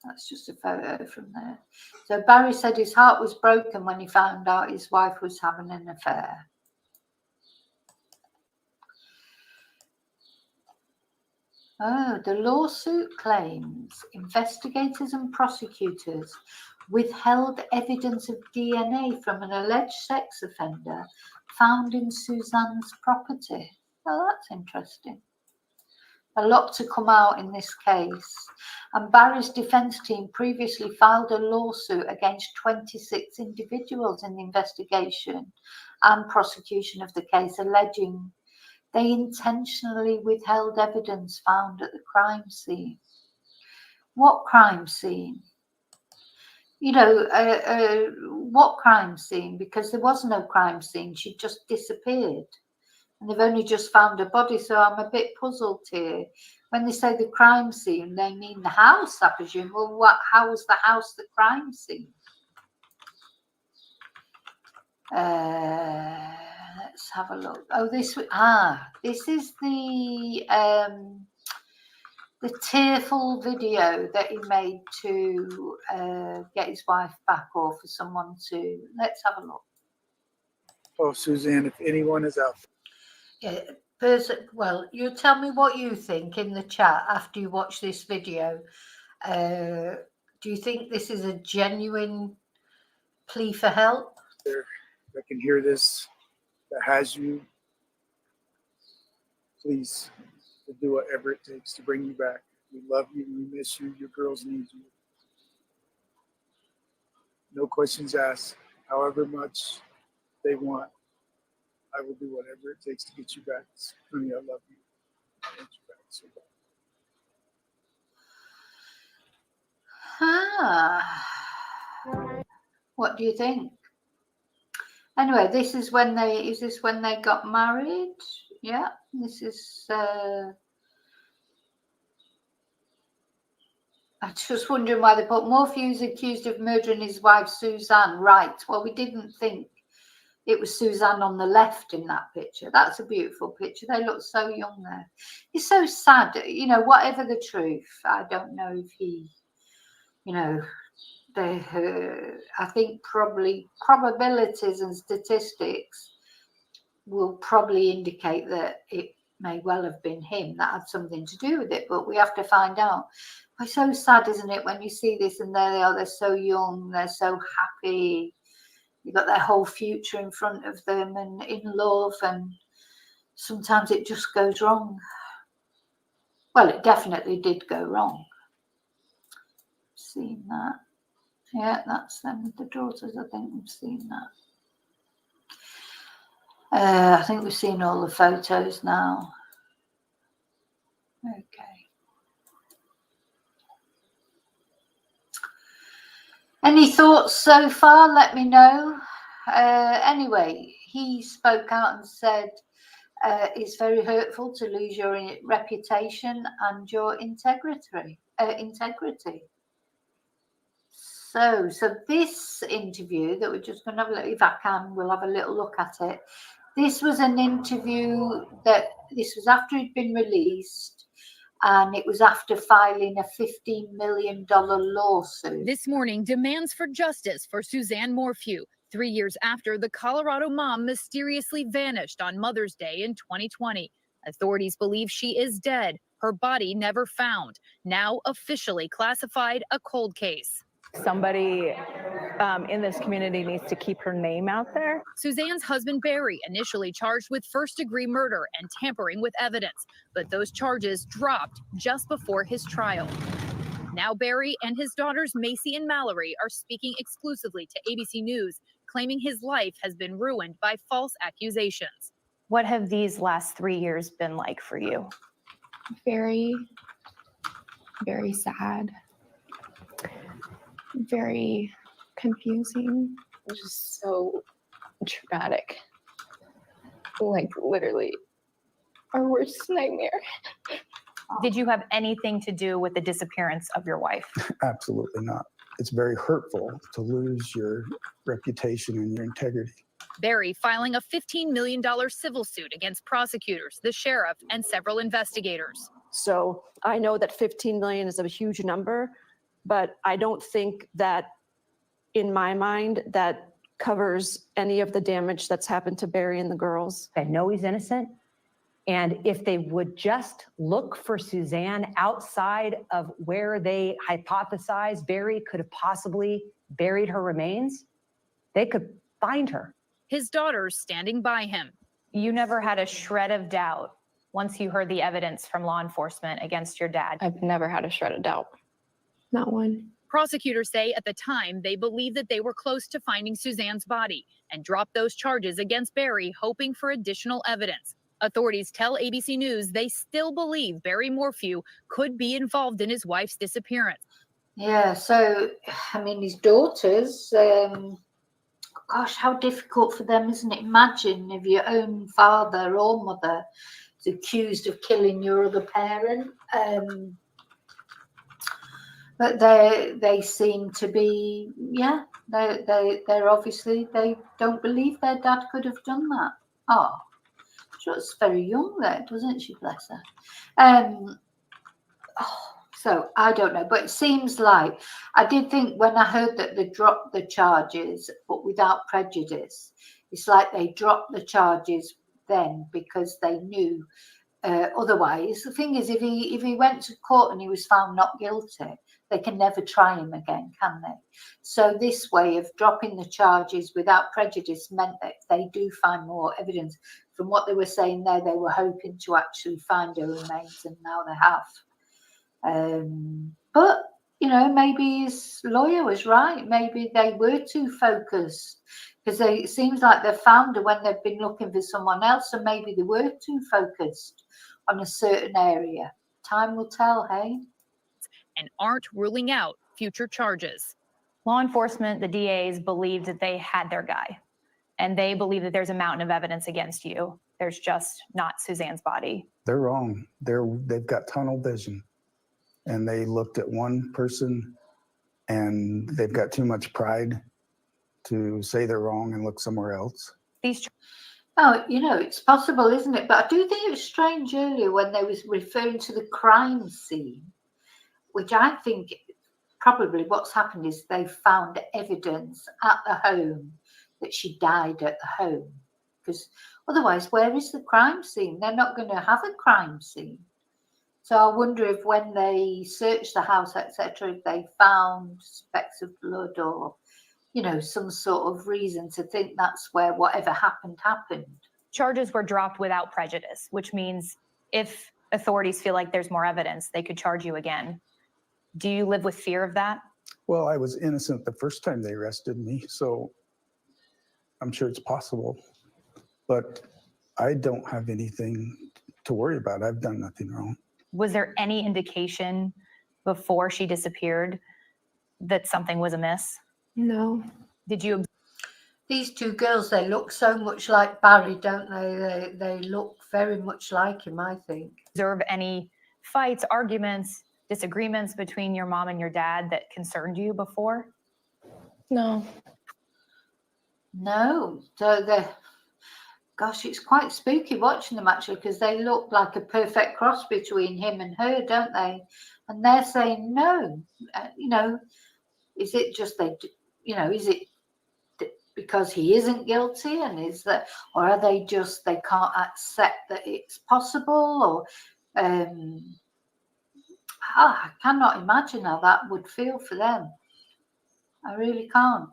That's just a photo from there. So Barry said his heart was broken when he found out his wife was having an affair. Oh, the lawsuit claims investigators and prosecutors withheld evidence of DNA from an alleged sex offender found in Suzanne's property. Oh, that's interesting. A lot to come out in this case. And Barry's defense team previously filed a lawsuit against 26 individuals in the investigation and prosecution of the case, alleging they intentionally withheld evidence found at the crime scene. What crime scene? You know, what crime scene? Because there was no crime scene. She just disappeared. And they've only just found a body, so I'm a bit puzzled here. When they say the crime scene, they mean the house, I presume. Well, how was the house the crime scene? Let's have a look. Oh, this is the tearful video that he made to get his wife back, or for someone to. Let's have a look. Oh, Suzanne, if anyone is out Yeah, well, you tell me what you think in the chat after you watch this video. Do you think this is a genuine plea for help? there that can hear this, that has you, please do whatever it takes to bring you back. We love you. We miss you. Your girls need you. No questions asked. However much they want, I will do whatever it takes to get you back. Honey, I love you. I want you back so bad. What do you think? Anyway, this is when is this when they got married? Yeah, this is. I'm just wondering why they put Morphew's accused of murdering his wife Suzanne. Right. Well, we didn't think it was Suzanne on the left in that picture. That's a beautiful picture. They look so young there. It's so sad. You know, whatever the truth, I don't know if he, you know, I think probably probabilities and statistics will probably indicate that it may well have been him that had something to do with it, but we have to find out. It's so sad, isn't it, when you see this and there they are, they're so young, they're so happy, you've got their whole future in front of them and in love, and sometimes it just goes wrong. Well, it definitely did go wrong. Seen that. Yeah, that's them with the daughters. I think we've seen that. I think we've seen all the photos now. Okay. Any thoughts so far? Let me know. Anyway, he spoke out and said it's very hurtful to lose your reputation and your integrity. So this interview that we're just going to have a look, if I can, we'll have a little look at it. This was an interview this was after he'd been released, and it was after filing a $15 million lawsuit. This morning, demands for justice for Suzanne Morphew, 3 years after the Colorado mom mysteriously vanished on Mother's Day in 2020. Authorities believe she is dead, her body never found, now officially classified a cold case. Somebody in this community needs to keep her name out there. Suzanne's husband, Barry, initially charged with first-degree murder and tampering with evidence, but those charges dropped just before his trial. Now Barry and his daughters, Macy and Mallory, are speaking exclusively to ABC News, claiming his life has been ruined by false accusations. What have these last 3 years been like for you? Very, very sad, very confusing, just so traumatic. Like literally our worst nightmare. Did you have anything to do with the disappearance of your wife? Absolutely not. It's very hurtful to lose your reputation and your integrity. Barry filing a $15 million civil suit against prosecutors, the sheriff, and several investigators. So I know that 15 million is a huge number, but I don't think that, in my mind, that covers any of the damage that's happened to Barry and the girls. I know he's innocent. And if they would just look for Suzanne outside of where they hypothesized Barry could have possibly buried her remains, they could find her. His daughters standing by him. You never had a shred of doubt once you heard the evidence from law enforcement against your dad. I've never had a shred of doubt. Not one. Prosecutors say at the time they believed that they were close to finding Suzanne's body and dropped those charges against Barry, hoping for additional evidence. Authorities tell ABC News they still believe Barry Morphew could be involved in his wife's disappearance. Yeah, so, I mean, his daughters, gosh, how difficult for them, isn't it? Imagine if your own father or mother is accused of killing your other parent. But they seem to be, yeah, they're obviously, they don't believe their dad could have done that. Oh, she was very young there, doesn't she, bless her? So I don't know, but it seems like, I did think when I heard that they dropped the charges, but without prejudice, it's like they dropped the charges then because they knew otherwise. The thing is, if he went to court and he was found not guilty, they can never try him again, can they? So this way of dropping the charges without prejudice meant that if they do find more evidence, from what they were saying there, they were hoping to actually find her remains, and now they have. But, you know, maybe his lawyer was right. Maybe they were too focused, because it seems like they found her when they've been looking for someone else, and maybe they were too focused on a certain area. Time will tell, hey? And aren't ruling out future charges. Law enforcement, the DAs, believed that they had their guy, and they believe that there's a mountain of evidence against you. There's just not Suzanne's body. They're wrong. They've got tunnel vision. And they looked at one person, and they've got too much pride to say they're wrong and look somewhere else. Oh, you know, it's possible, isn't it? But I do think it was strange earlier when they was referring to the crime scene, which I think probably what's happened is they found evidence at the home that she died at the home. Because otherwise, where is the crime scene? They're not going to have a crime scene. So I wonder if when they searched the house, etc., if they found specks of blood or, you know, some sort of reason to think that's where whatever happened. Charges were dropped without prejudice, which means if authorities feel like there's more evidence, they could charge you again. Do you live with fear of that? Well, I was innocent the first time they arrested me, so I'm sure it's possible. But I don't have anything to worry about. I've done nothing wrong. Was there any indication before she disappeared that something was amiss? No. Did you? These two girls, they look so much like Barry, don't they? They look very much like him, I think. Observe any fights, arguments, disagreements between your mom and your dad that concerned you before? No. No. So gosh, it's quite spooky watching them actually, because they look like a perfect cross between him and her, don't they? And they're saying no. You know, is it just is it because he isn't guilty, and is that, or are they just, they can't accept that it's possible, or I cannot imagine how that would feel for them. I really can't.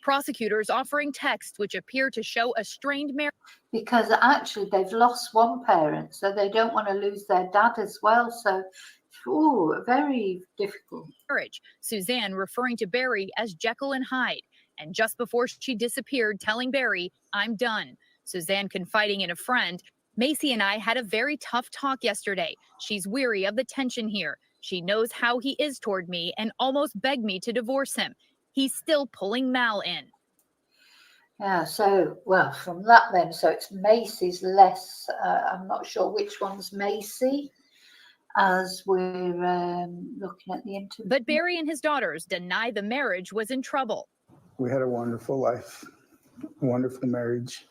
Prosecutors offering texts which appear to show a strained marriage. Because actually they've lost one parent, so they don't want to lose their dad as well. So, very difficult. Suzanne referring to Barry as Jekyll and Hyde. And just before she disappeared, telling Barry, "I'm done." Suzanne confiding in a friend, "Macy and I had a very tough talk yesterday. She's weary of the tension here. She knows how he is toward me and almost begged me to divorce him. He's still pulling Mal in. Yeah, so, well, from that then, so it's Macy's less, I'm not sure which one's Macy, as we're looking at the interview. But Barry and his daughters deny the marriage was in trouble. We had a wonderful life, wonderful marriage.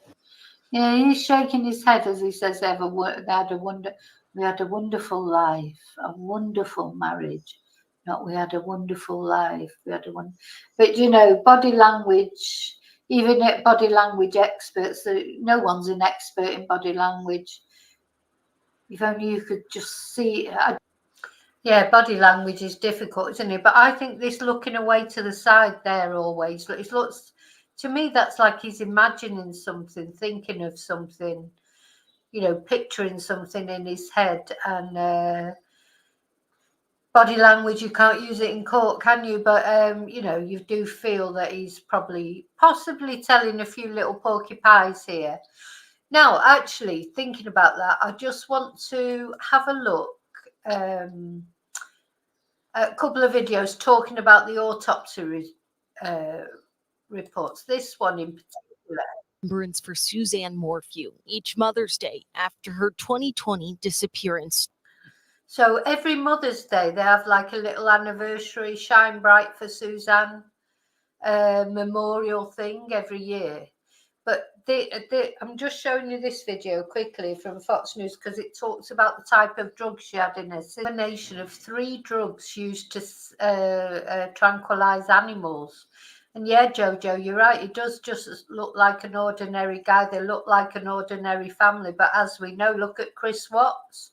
Yeah, he's shaking his head as he says we had a wonderful life, a wonderful marriage. Not we had a wonderful life. But you know, body language, even at body language experts, no one's an expert in body language. If only you could just see. Yeah, body language is difficult, isn't it? But I think this looking away to the side there always, it looks, to me, that's like he's imagining something, thinking of something, you know, picturing something in his head. And body language, you can't use it in court, can you? But, you know, you do feel that he's possibly telling a few little porcupines here. Now, actually, thinking about that, I just want to have a look. A couple of videos talking about the autopsy reports. This one in particular. Remembrance for Suzanne Morphew each Mother's Day after her 2020 disappearance. So every Mother's Day, they have like a little anniversary, Shine Bright for Suzanne memorial thing every year. But I'm just showing you this video quickly from Fox News because it talks about the type of drugs she had in her. It's a combination of 3 drugs used to tranquilize animals. And yeah, Jojo, you're right. It does just look like an ordinary guy. They look like an ordinary family. But as we know, look at Chris Watts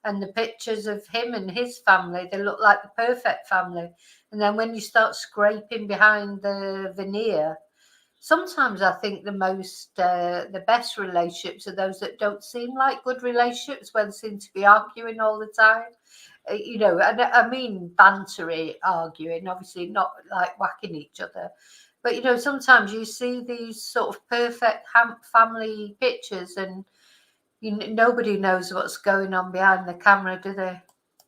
and the pictures of him and his family. They look like the perfect family. And then when you start scraping behind the veneer, sometimes I think the best relationships are those that don't seem like good relationships, where they seem to be arguing all the time. You know, and I mean bantery arguing, obviously not like whacking each other. But, you know, sometimes you see these sort of perfect family pictures and nobody knows what's going on behind the camera, do they?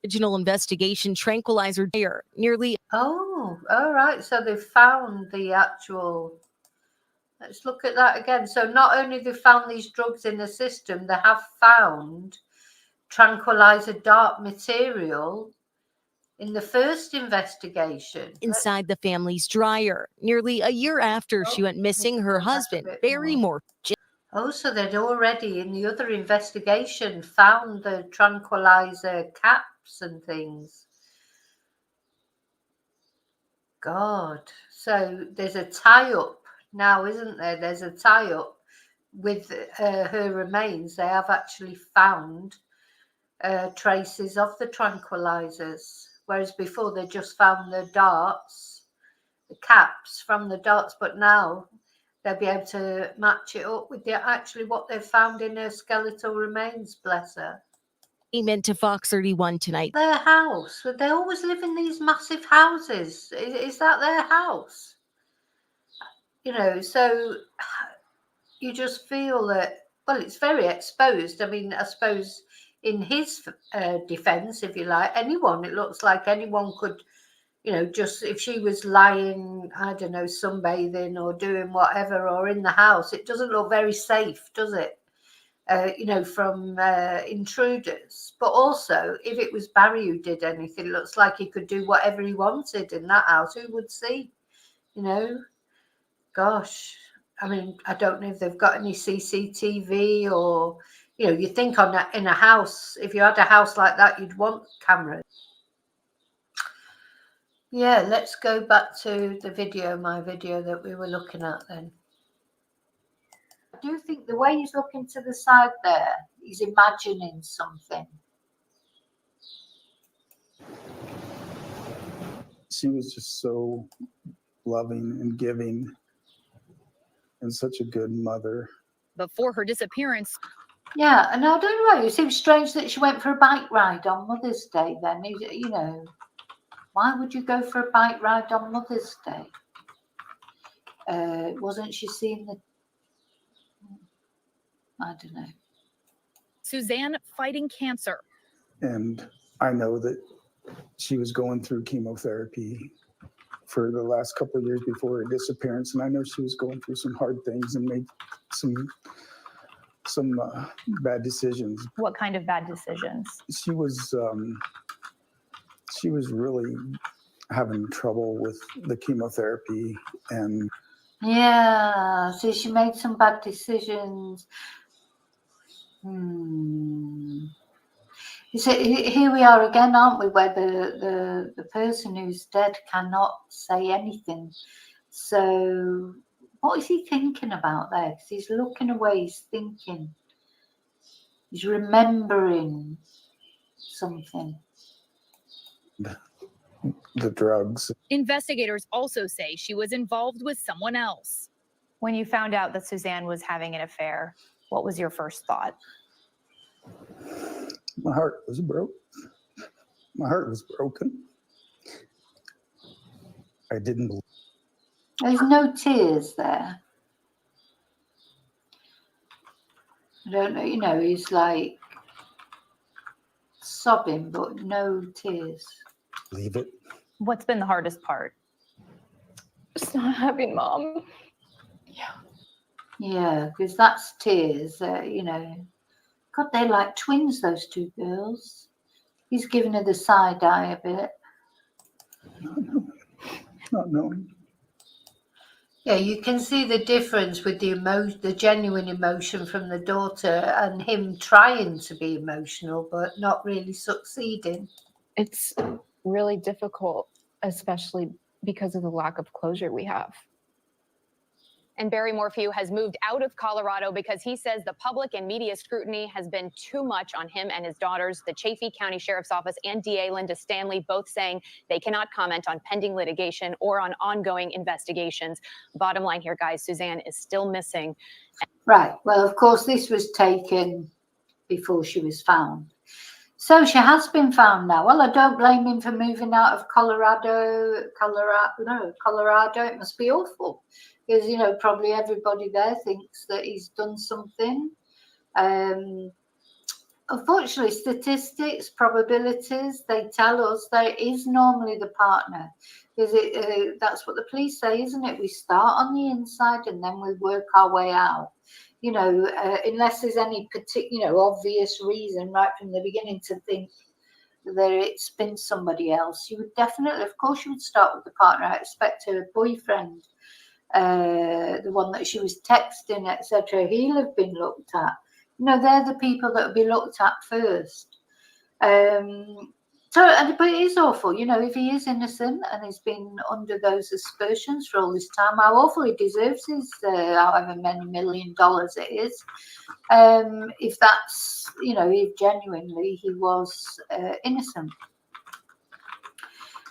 Original investigation tranquilizer there nearly. Oh, all right. So they found the actual. Let's look at that again. So not only they found these drugs in the system, they have found tranquilizer dart material in the first investigation. Inside the family's dryer, nearly a year after she went missing, her husband, Barry Morphew. Oh, so they'd already, in the other investigation, found the tranquilizer caps and things. God. So there's a tie-up now, isn't there? There's a tie-up with her remains. They have actually found traces of the tranquilizers, whereas before they just found the darts, the caps from the darts, but now they'll be able to match it up with actually what they've found in her skeletal remains, bless her. Amen to Fox 31 tonight. Their house, they always live in these massive houses. Is that their house? You know, so you just feel that, well, it's very exposed. I mean, I suppose in his defense, if you like, it looks like anyone could, you know, just if she was lying, I don't know, sunbathing or doing whatever, or in the house, it doesn't look very safe, does it? You know, from intruders. But also, if it was Barry who did anything, it looks like he could do whatever he wanted in that house. Who would see? You know, gosh. I mean, I don't know if they've got any CCTV or, you know, you think in a house, if you had a house like that, you'd want cameras. Yeah, let's go back to my video that we were looking at then. I do think the way he's looking to the side there, he's imagining something. She was just so loving and giving and such a good mother. Before her disappearance. Yeah, and I don't know, it seems strange that she went for a bike ride on Mother's Day then. You know, why would you go for a bike ride on Mother's Day? Wasn't she seeing the... I don't know. Suzanne fighting cancer. And I know that She was going through chemotherapy for the last couple of years before her disappearance, and I know she was going through some hard things and made some bad decisions. What kind of bad decisions? She was really having trouble with the chemotherapy, and Yeah, so she made some bad decisions. So here we are again, aren't we, where the person who's dead cannot say anything. So what is he thinking about there? Because he's looking away, he's thinking, he's remembering something. the drugs. Investigators also say she was involved with someone else. When you found out that Suzanne was having an affair, what was your first thought? My heart was broke. My heart was broken. I didn't believe. There's no tears there. I don't know, you know, he's like sobbing, but no tears. Leave it. What's been the hardest part? Just not having Mom. Yeah, because that's tears, you know. God, they're like twins, those two girls. He's giving her the side eye a bit. Not knowing. Yeah, you can see the difference with the genuine emotion from the daughter and him trying to be emotional but not really succeeding. It's really difficult, especially because of the lack of closure we have. And Barry Morphew has moved out of Colorado because he says the public and media scrutiny has been too much on him and his daughters. The Chaffee County Sheriff's Office and DA Linda Stanley both saying they cannot comment on pending litigation or on ongoing investigations. Bottom line here, guys, Suzanne is still missing. Right. Well, of course, this was taken before she was found. So she has been found now. Well, I don't blame him for moving out of Colorado. It must be awful because, you know, probably everybody there thinks that he's done something. Unfortunately, statistics, probabilities, they tell us that it is normally the partner. Because that's what the police say, isn't it? We start on the inside and then we work our way out. You know, unless there's any particular, obvious reason right from the beginning to think that it's been somebody else, you would definitely, of course, you would start with the partner. I expect her boyfriend, the one that she was texting, etc., he'll have been looked at. You know, they're the people that will be looked at first. But it is awful, you know, if he is innocent and he's been under those aspersions for all this time, how awful he deserves his however many $1 million it is. If that's, you know, if genuinely he was innocent.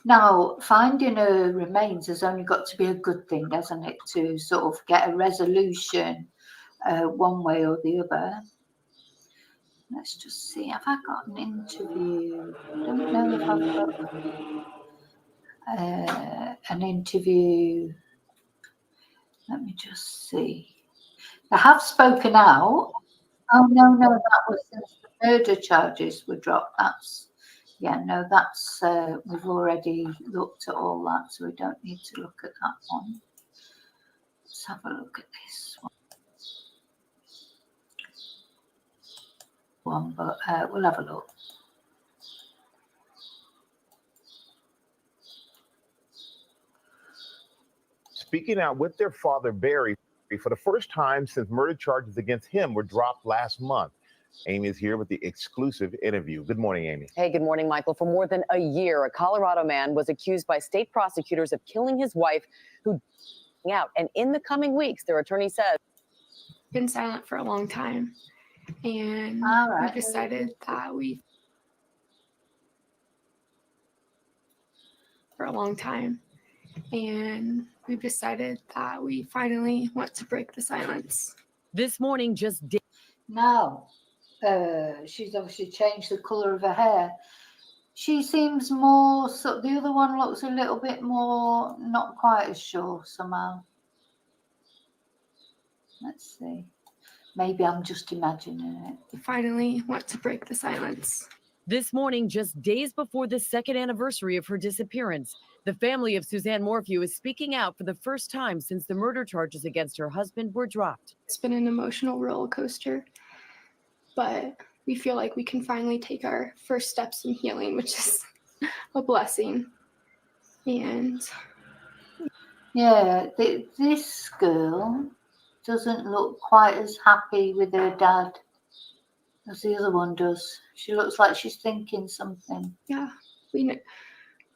Now, finding her remains has only got to be a good thing, hasn't it, to sort of get a resolution one way or the other. Let's just see. Have I got an interview? I don't know if I've got an interview. Let me just see. They have spoken out. Oh, no, that was since the murder charges were dropped. That's, we've already looked at all that, so we don't need to look at that one. Let's have a look at this one, but we'll have a look. Speaking out with their father, Barry, for the first time since murder charges against him were dropped last month. Amy is here with the exclusive interview. Good morning, Amy. Hey, good morning, Michael. For more than a year, a Colorado man was accused by state prosecutors of killing his wife, who out. And in the coming weeks, their attorney says, Been silent for a long time, and we decided that we finally want to break the silence. This morning just did. Now, she's obviously changed the colour of her hair. She seems more, so the other one looks a little bit more, not quite as sure somehow. Let's see. Maybe I'm just imagining it. We finally want to break the silence. This morning, just days before the second anniversary of her disappearance, the family of Suzanne Morphew is speaking out for the first time since the murder charges against her husband were dropped. It's been an emotional roller coaster, but we feel like we can finally take our first steps in healing, which is a blessing. And yeah, this girl doesn't look quite as happy with her dad as the other one does. She looks like she's thinking something. yeah,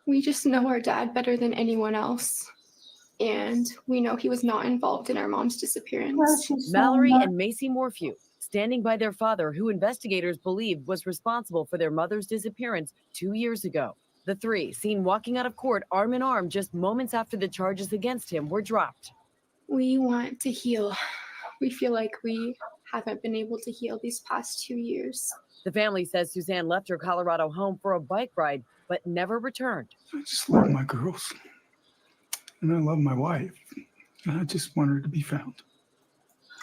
we just know our dad better than anyone else. And we know he was not involved in our mom's disappearance. Mallory and Macy Morphew, standing by their father, who investigators believed was responsible for their mother's disappearance 2 years ago. The three, seen walking out of court arm in arm just moments after the charges against him were dropped. We want to heal. We feel like we haven't been able to heal these past 2 years. The family says Suzanne left her Colorado home for a bike ride, but never returned. I just love my girls. And I love my wife. And I just want her to be found.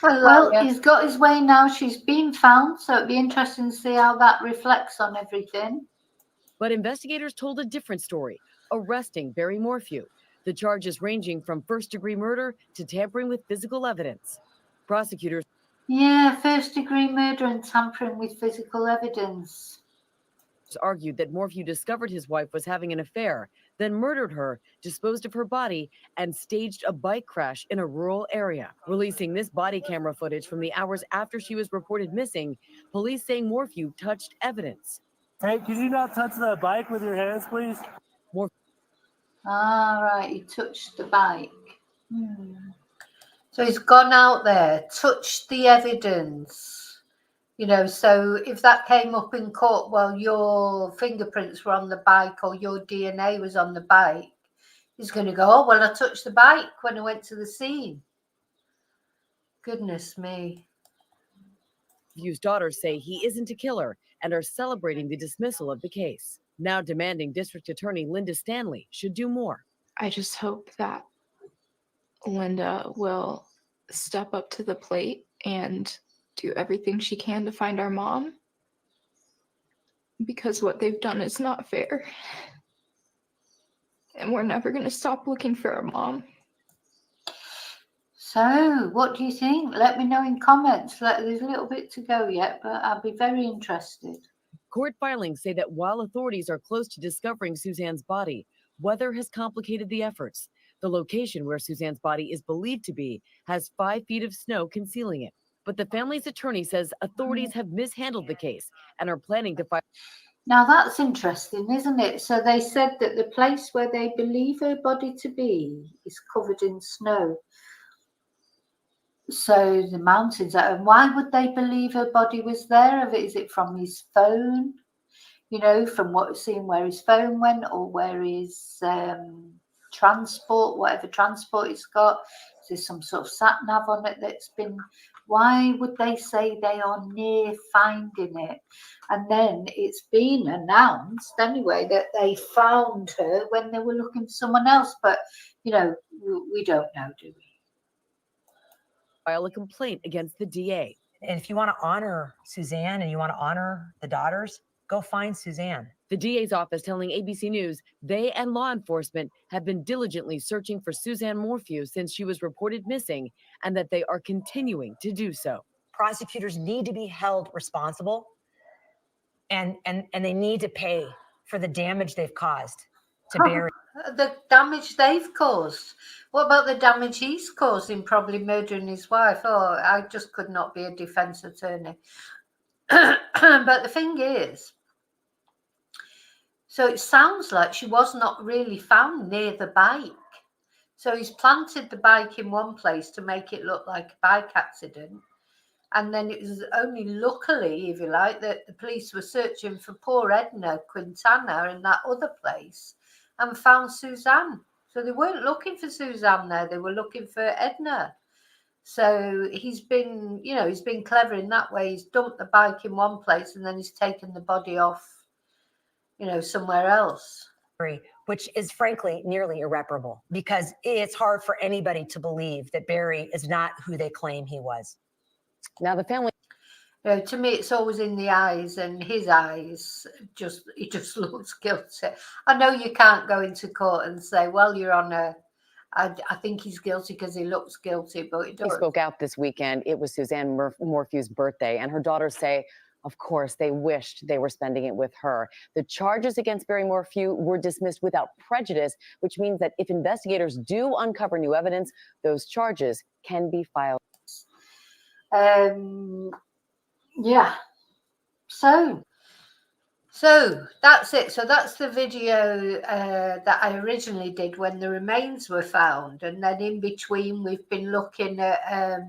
Well, he's got his way now. She's been found, so it'd be interesting to see how that reflects on everything. But investigators told a different story, arresting Barry Morphew. The charges ranging from first-degree murder to tampering with physical evidence. Prosecutors Yeah, first-degree murder and tampering with physical evidence. argued that Morphew discovered his wife was having an affair, then murdered her, disposed of her body, and staged a bike crash in a rural area. Releasing this body camera footage from the hours after she was reported missing, police saying Morphew touched evidence. Hey, could you not touch the bike with your hands, please? Right, he touched the bike. So he's gone out there, touched the evidence. You know, so if that came up in court, well, your fingerprints were on the bike or your DNA was on the bike, he's going to go, oh, well, I touched the bike when I went to the scene. Goodness me. Morphew's daughters say he isn't a killer and are celebrating the dismissal of the case, now demanding District Attorney Linda Stanley should do more. I just hope that Linda will step up to the plate and do everything she can to find our mom, because what they've done is not fair. And we're never going to stop looking for our mom. So, what do you think? Let me know in comments. There's a little bit to go yet, but I'll be very interested. Court filings say that while authorities are close to discovering Suzanne's body, weather has complicated the efforts. The location where Suzanne's body is believed to be has 5 feet of snow concealing it. But the family's attorney says authorities have mishandled the case and are planning to file. Now that's interesting, isn't it? So they said that the place where they believe her body to be is covered in snow. So the mountains are, and why would they believe her body was there? Is it from his phone? You know, from what seeing where his phone went, or where his transport, whatever transport he's got. Is there some sort of sat nav on it that's been? Why would they say they are near finding it? And then it's been announced anyway that they found her when they were looking for someone else. But you know, we don't know, do we? File a complaint against the DA. And if you want to honor Suzanne and you want to honor the daughters, go find Suzanne. The DA's office telling ABC News they and law enforcement have been diligently searching for Suzanne Morphew since she was reported missing, and that they are continuing to do so. Prosecutors need to be held responsible, and they need to pay for the damage they've caused to Barry. The damage they've caused. What about the damage he's caused in probably murdering his wife? Oh, I just could not be a defense attorney. But the thing is, so it sounds like she was not really found near the bike. So he's planted the bike in one place to make it look like a bike accident. And then it was only luckily, if you like, that the police were searching for poor Edna Quintana in that other place and found Suzanne. So they weren't looking for Suzanne there. They were looking for Edna. So he's been, you know, he's been clever in that way. He's dumped the bike in one place and then he's taken the body off, you know, somewhere else. Which is frankly nearly irreparable, because it's hard for anybody to believe that Barry is not who they claim he was. Now the family. You know, to me, it's always in the eyes, and his eyes he just looks guilty. I know you can't go into court and say, well, Your Honour, I think he's guilty because he looks guilty, but it He does. spoke out this weekend. It was Suzanne Morphew's birthday, and her daughters say, of course, they wished they were spending it with her. The charges against Barry Morphew were dismissed without prejudice, which means that if investigators do uncover new evidence, those charges can be filed. Yeah. So that's it. So that's the video that I originally did when the remains were found. And then in between, we've been looking at,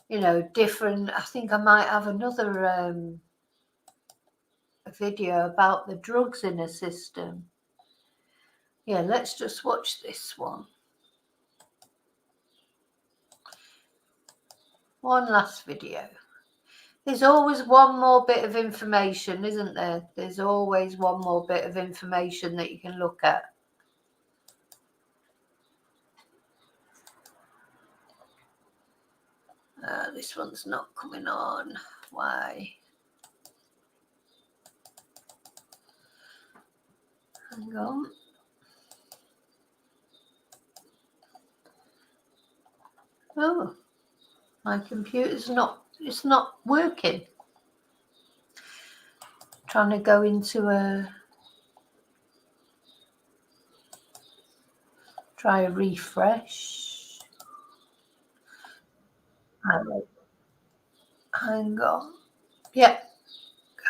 you know, different, I think I might have another video about the drugs in a system. Yeah, let's just watch this one. One last video. There's always one more bit of information, isn't there? There's always one more bit of information that you can look at. This one's not coming on. Why? Hang on. Oh, my computer's it's not working. Trying to go into try a refresh. Hang on. Yeah,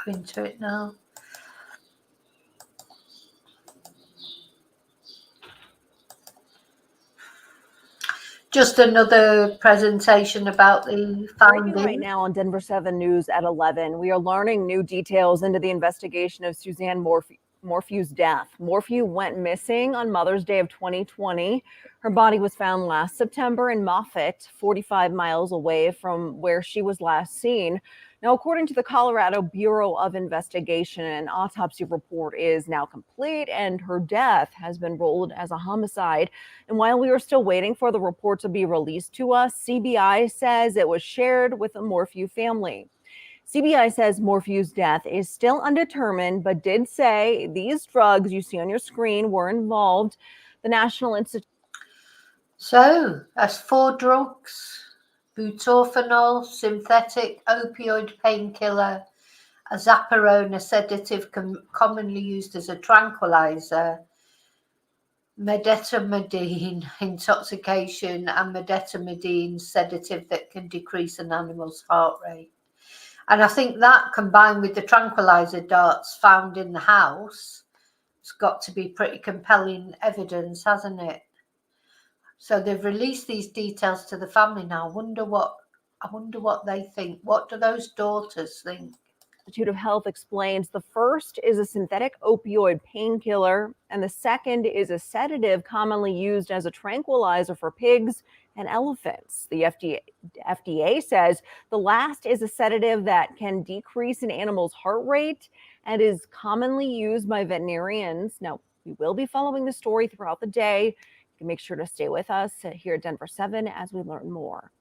go into it now. Just another presentation about the finding. Right now on Denver 7 News at 11, we are learning new details into the investigation of Suzanne Morphew's death. Morphew went missing on Mother's Day of 2020. Her body was found last September in Moffat, 45 miles away from where she was last seen. Now, according to the Colorado Bureau of Investigation, an autopsy report is now complete and her death has been ruled as a homicide. And while we are still waiting for the report to be released to us, CBI says it was shared with the Morphew family. CBI says Morphew's death is still undetermined, but did say these drugs you see on your screen were involved. The National Institute. So that's 4 drugs: butorphanol, synthetic opioid painkiller, azapirone, a sedative commonly used as a tranquilizer, medetomidine, intoxication, and medetomidine, sedative that can decrease an animal's heart rate. And I think that, combined with the tranquilizer darts found in the house, it's got to be pretty compelling evidence, hasn't it? So they've released these details to the family now. I wonder what they think. What do those daughters think? Institute of Health explains the first is a synthetic opioid painkiller, and the second is a sedative commonly used as a tranquilizer for pigs and elephants. The FDA says the last is a sedative that can decrease an animal's heart rate and is commonly used by veterinarians. Now, we will be following the story throughout the day. You can make sure to stay with us here at Denver 7 as we learn more.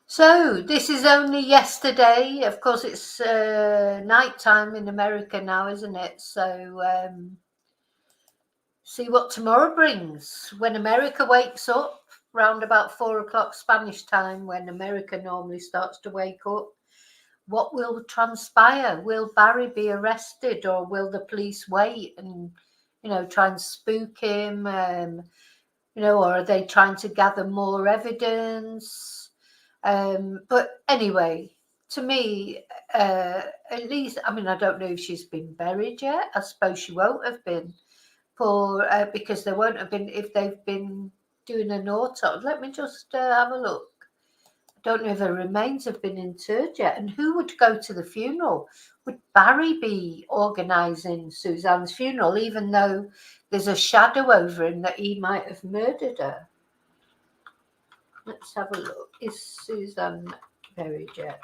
So this is only yesterday. Of course, it's nighttime in America now, isn't it? So see what tomorrow brings. When America wakes up, round about 4 o'clock Spanish time, when America normally starts to wake up, what will transpire? Will Barry be arrested, or will the police wait and, you know, try and spook him? You know, or are they trying to gather more evidence? But anyway, to me, at least, I mean, I don't know if she's been buried yet. I suppose she won't have been, because there won't have been if they've been doing an autopsy. Let me just have a look. I don't know if her remains have been interred yet. And who would go to the funeral? Would Barry be organising Suzanne's funeral, even though there's a shadow over him that he might have murdered her? Let's have a look. Is Suzanne buried yet?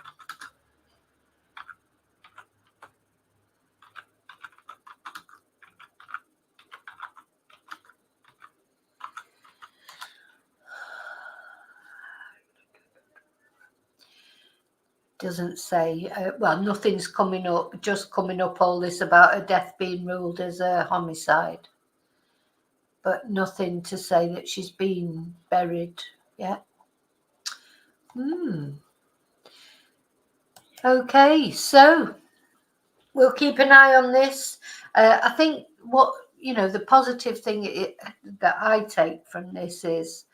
doesn't say, well, nothing's coming up, just coming up all this about her death being ruled as a homicide. But nothing to say that she's been buried yet. Okay, so we'll keep an eye on this. I think what, the positive thing that I take from this is,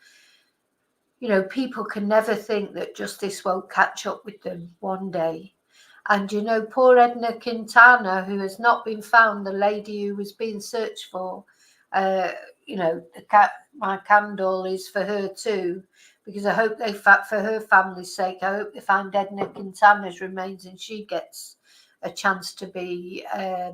people can never think that justice won't catch up with them one day. And, poor Edna Quintana, who has not been found, the lady who was being searched for, my candle is for her too, because I hope for her family's sake, I hope they find Edna Quintana's remains and she gets a chance to be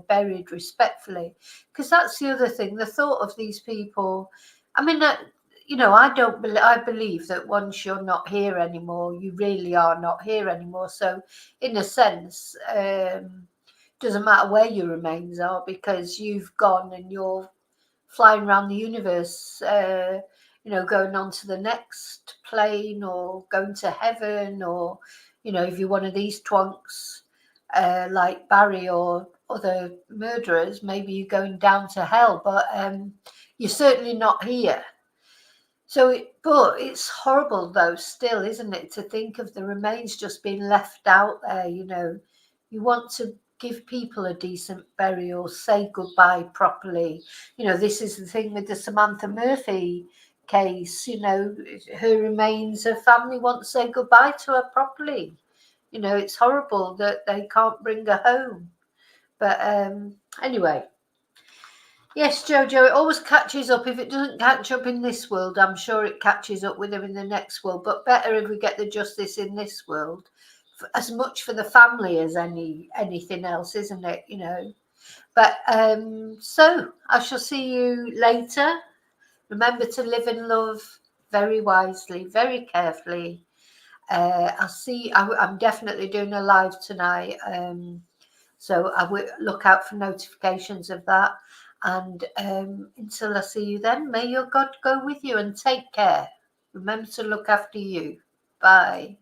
buried respectfully. Because that's the other thing, the thought of these people. I mean, I believe that once you're not here anymore, you really are not here anymore. So in a sense, doesn't matter where your remains are, because you've gone and you're flying around the universe, going on to the next plane or going to heaven, or, if you're one of these twonks like Barry or other murderers, maybe you're going down to hell, but you're certainly not here. So, but it's horrible though, still, isn't it, to think of the remains just being left out there. You want to give people a decent burial, say goodbye properly. This is the thing with the Samantha Murphy case. Her remains, her family want to say goodbye to her properly. It's horrible that they can't bring her home. But anyway. Yes, Jojo, it always catches up. If it doesn't catch up in this world, I'm sure it catches up with them in the next world. But better if we get the justice in this world, as much for the family as anything else, isn't it? But so I shall see you later. Remember to live and love very wisely, very carefully. I'm definitely doing a live tonight. So I will look out for notifications of that. And until I see you then, may your God go with you and take care. Remember to look after you. Bye.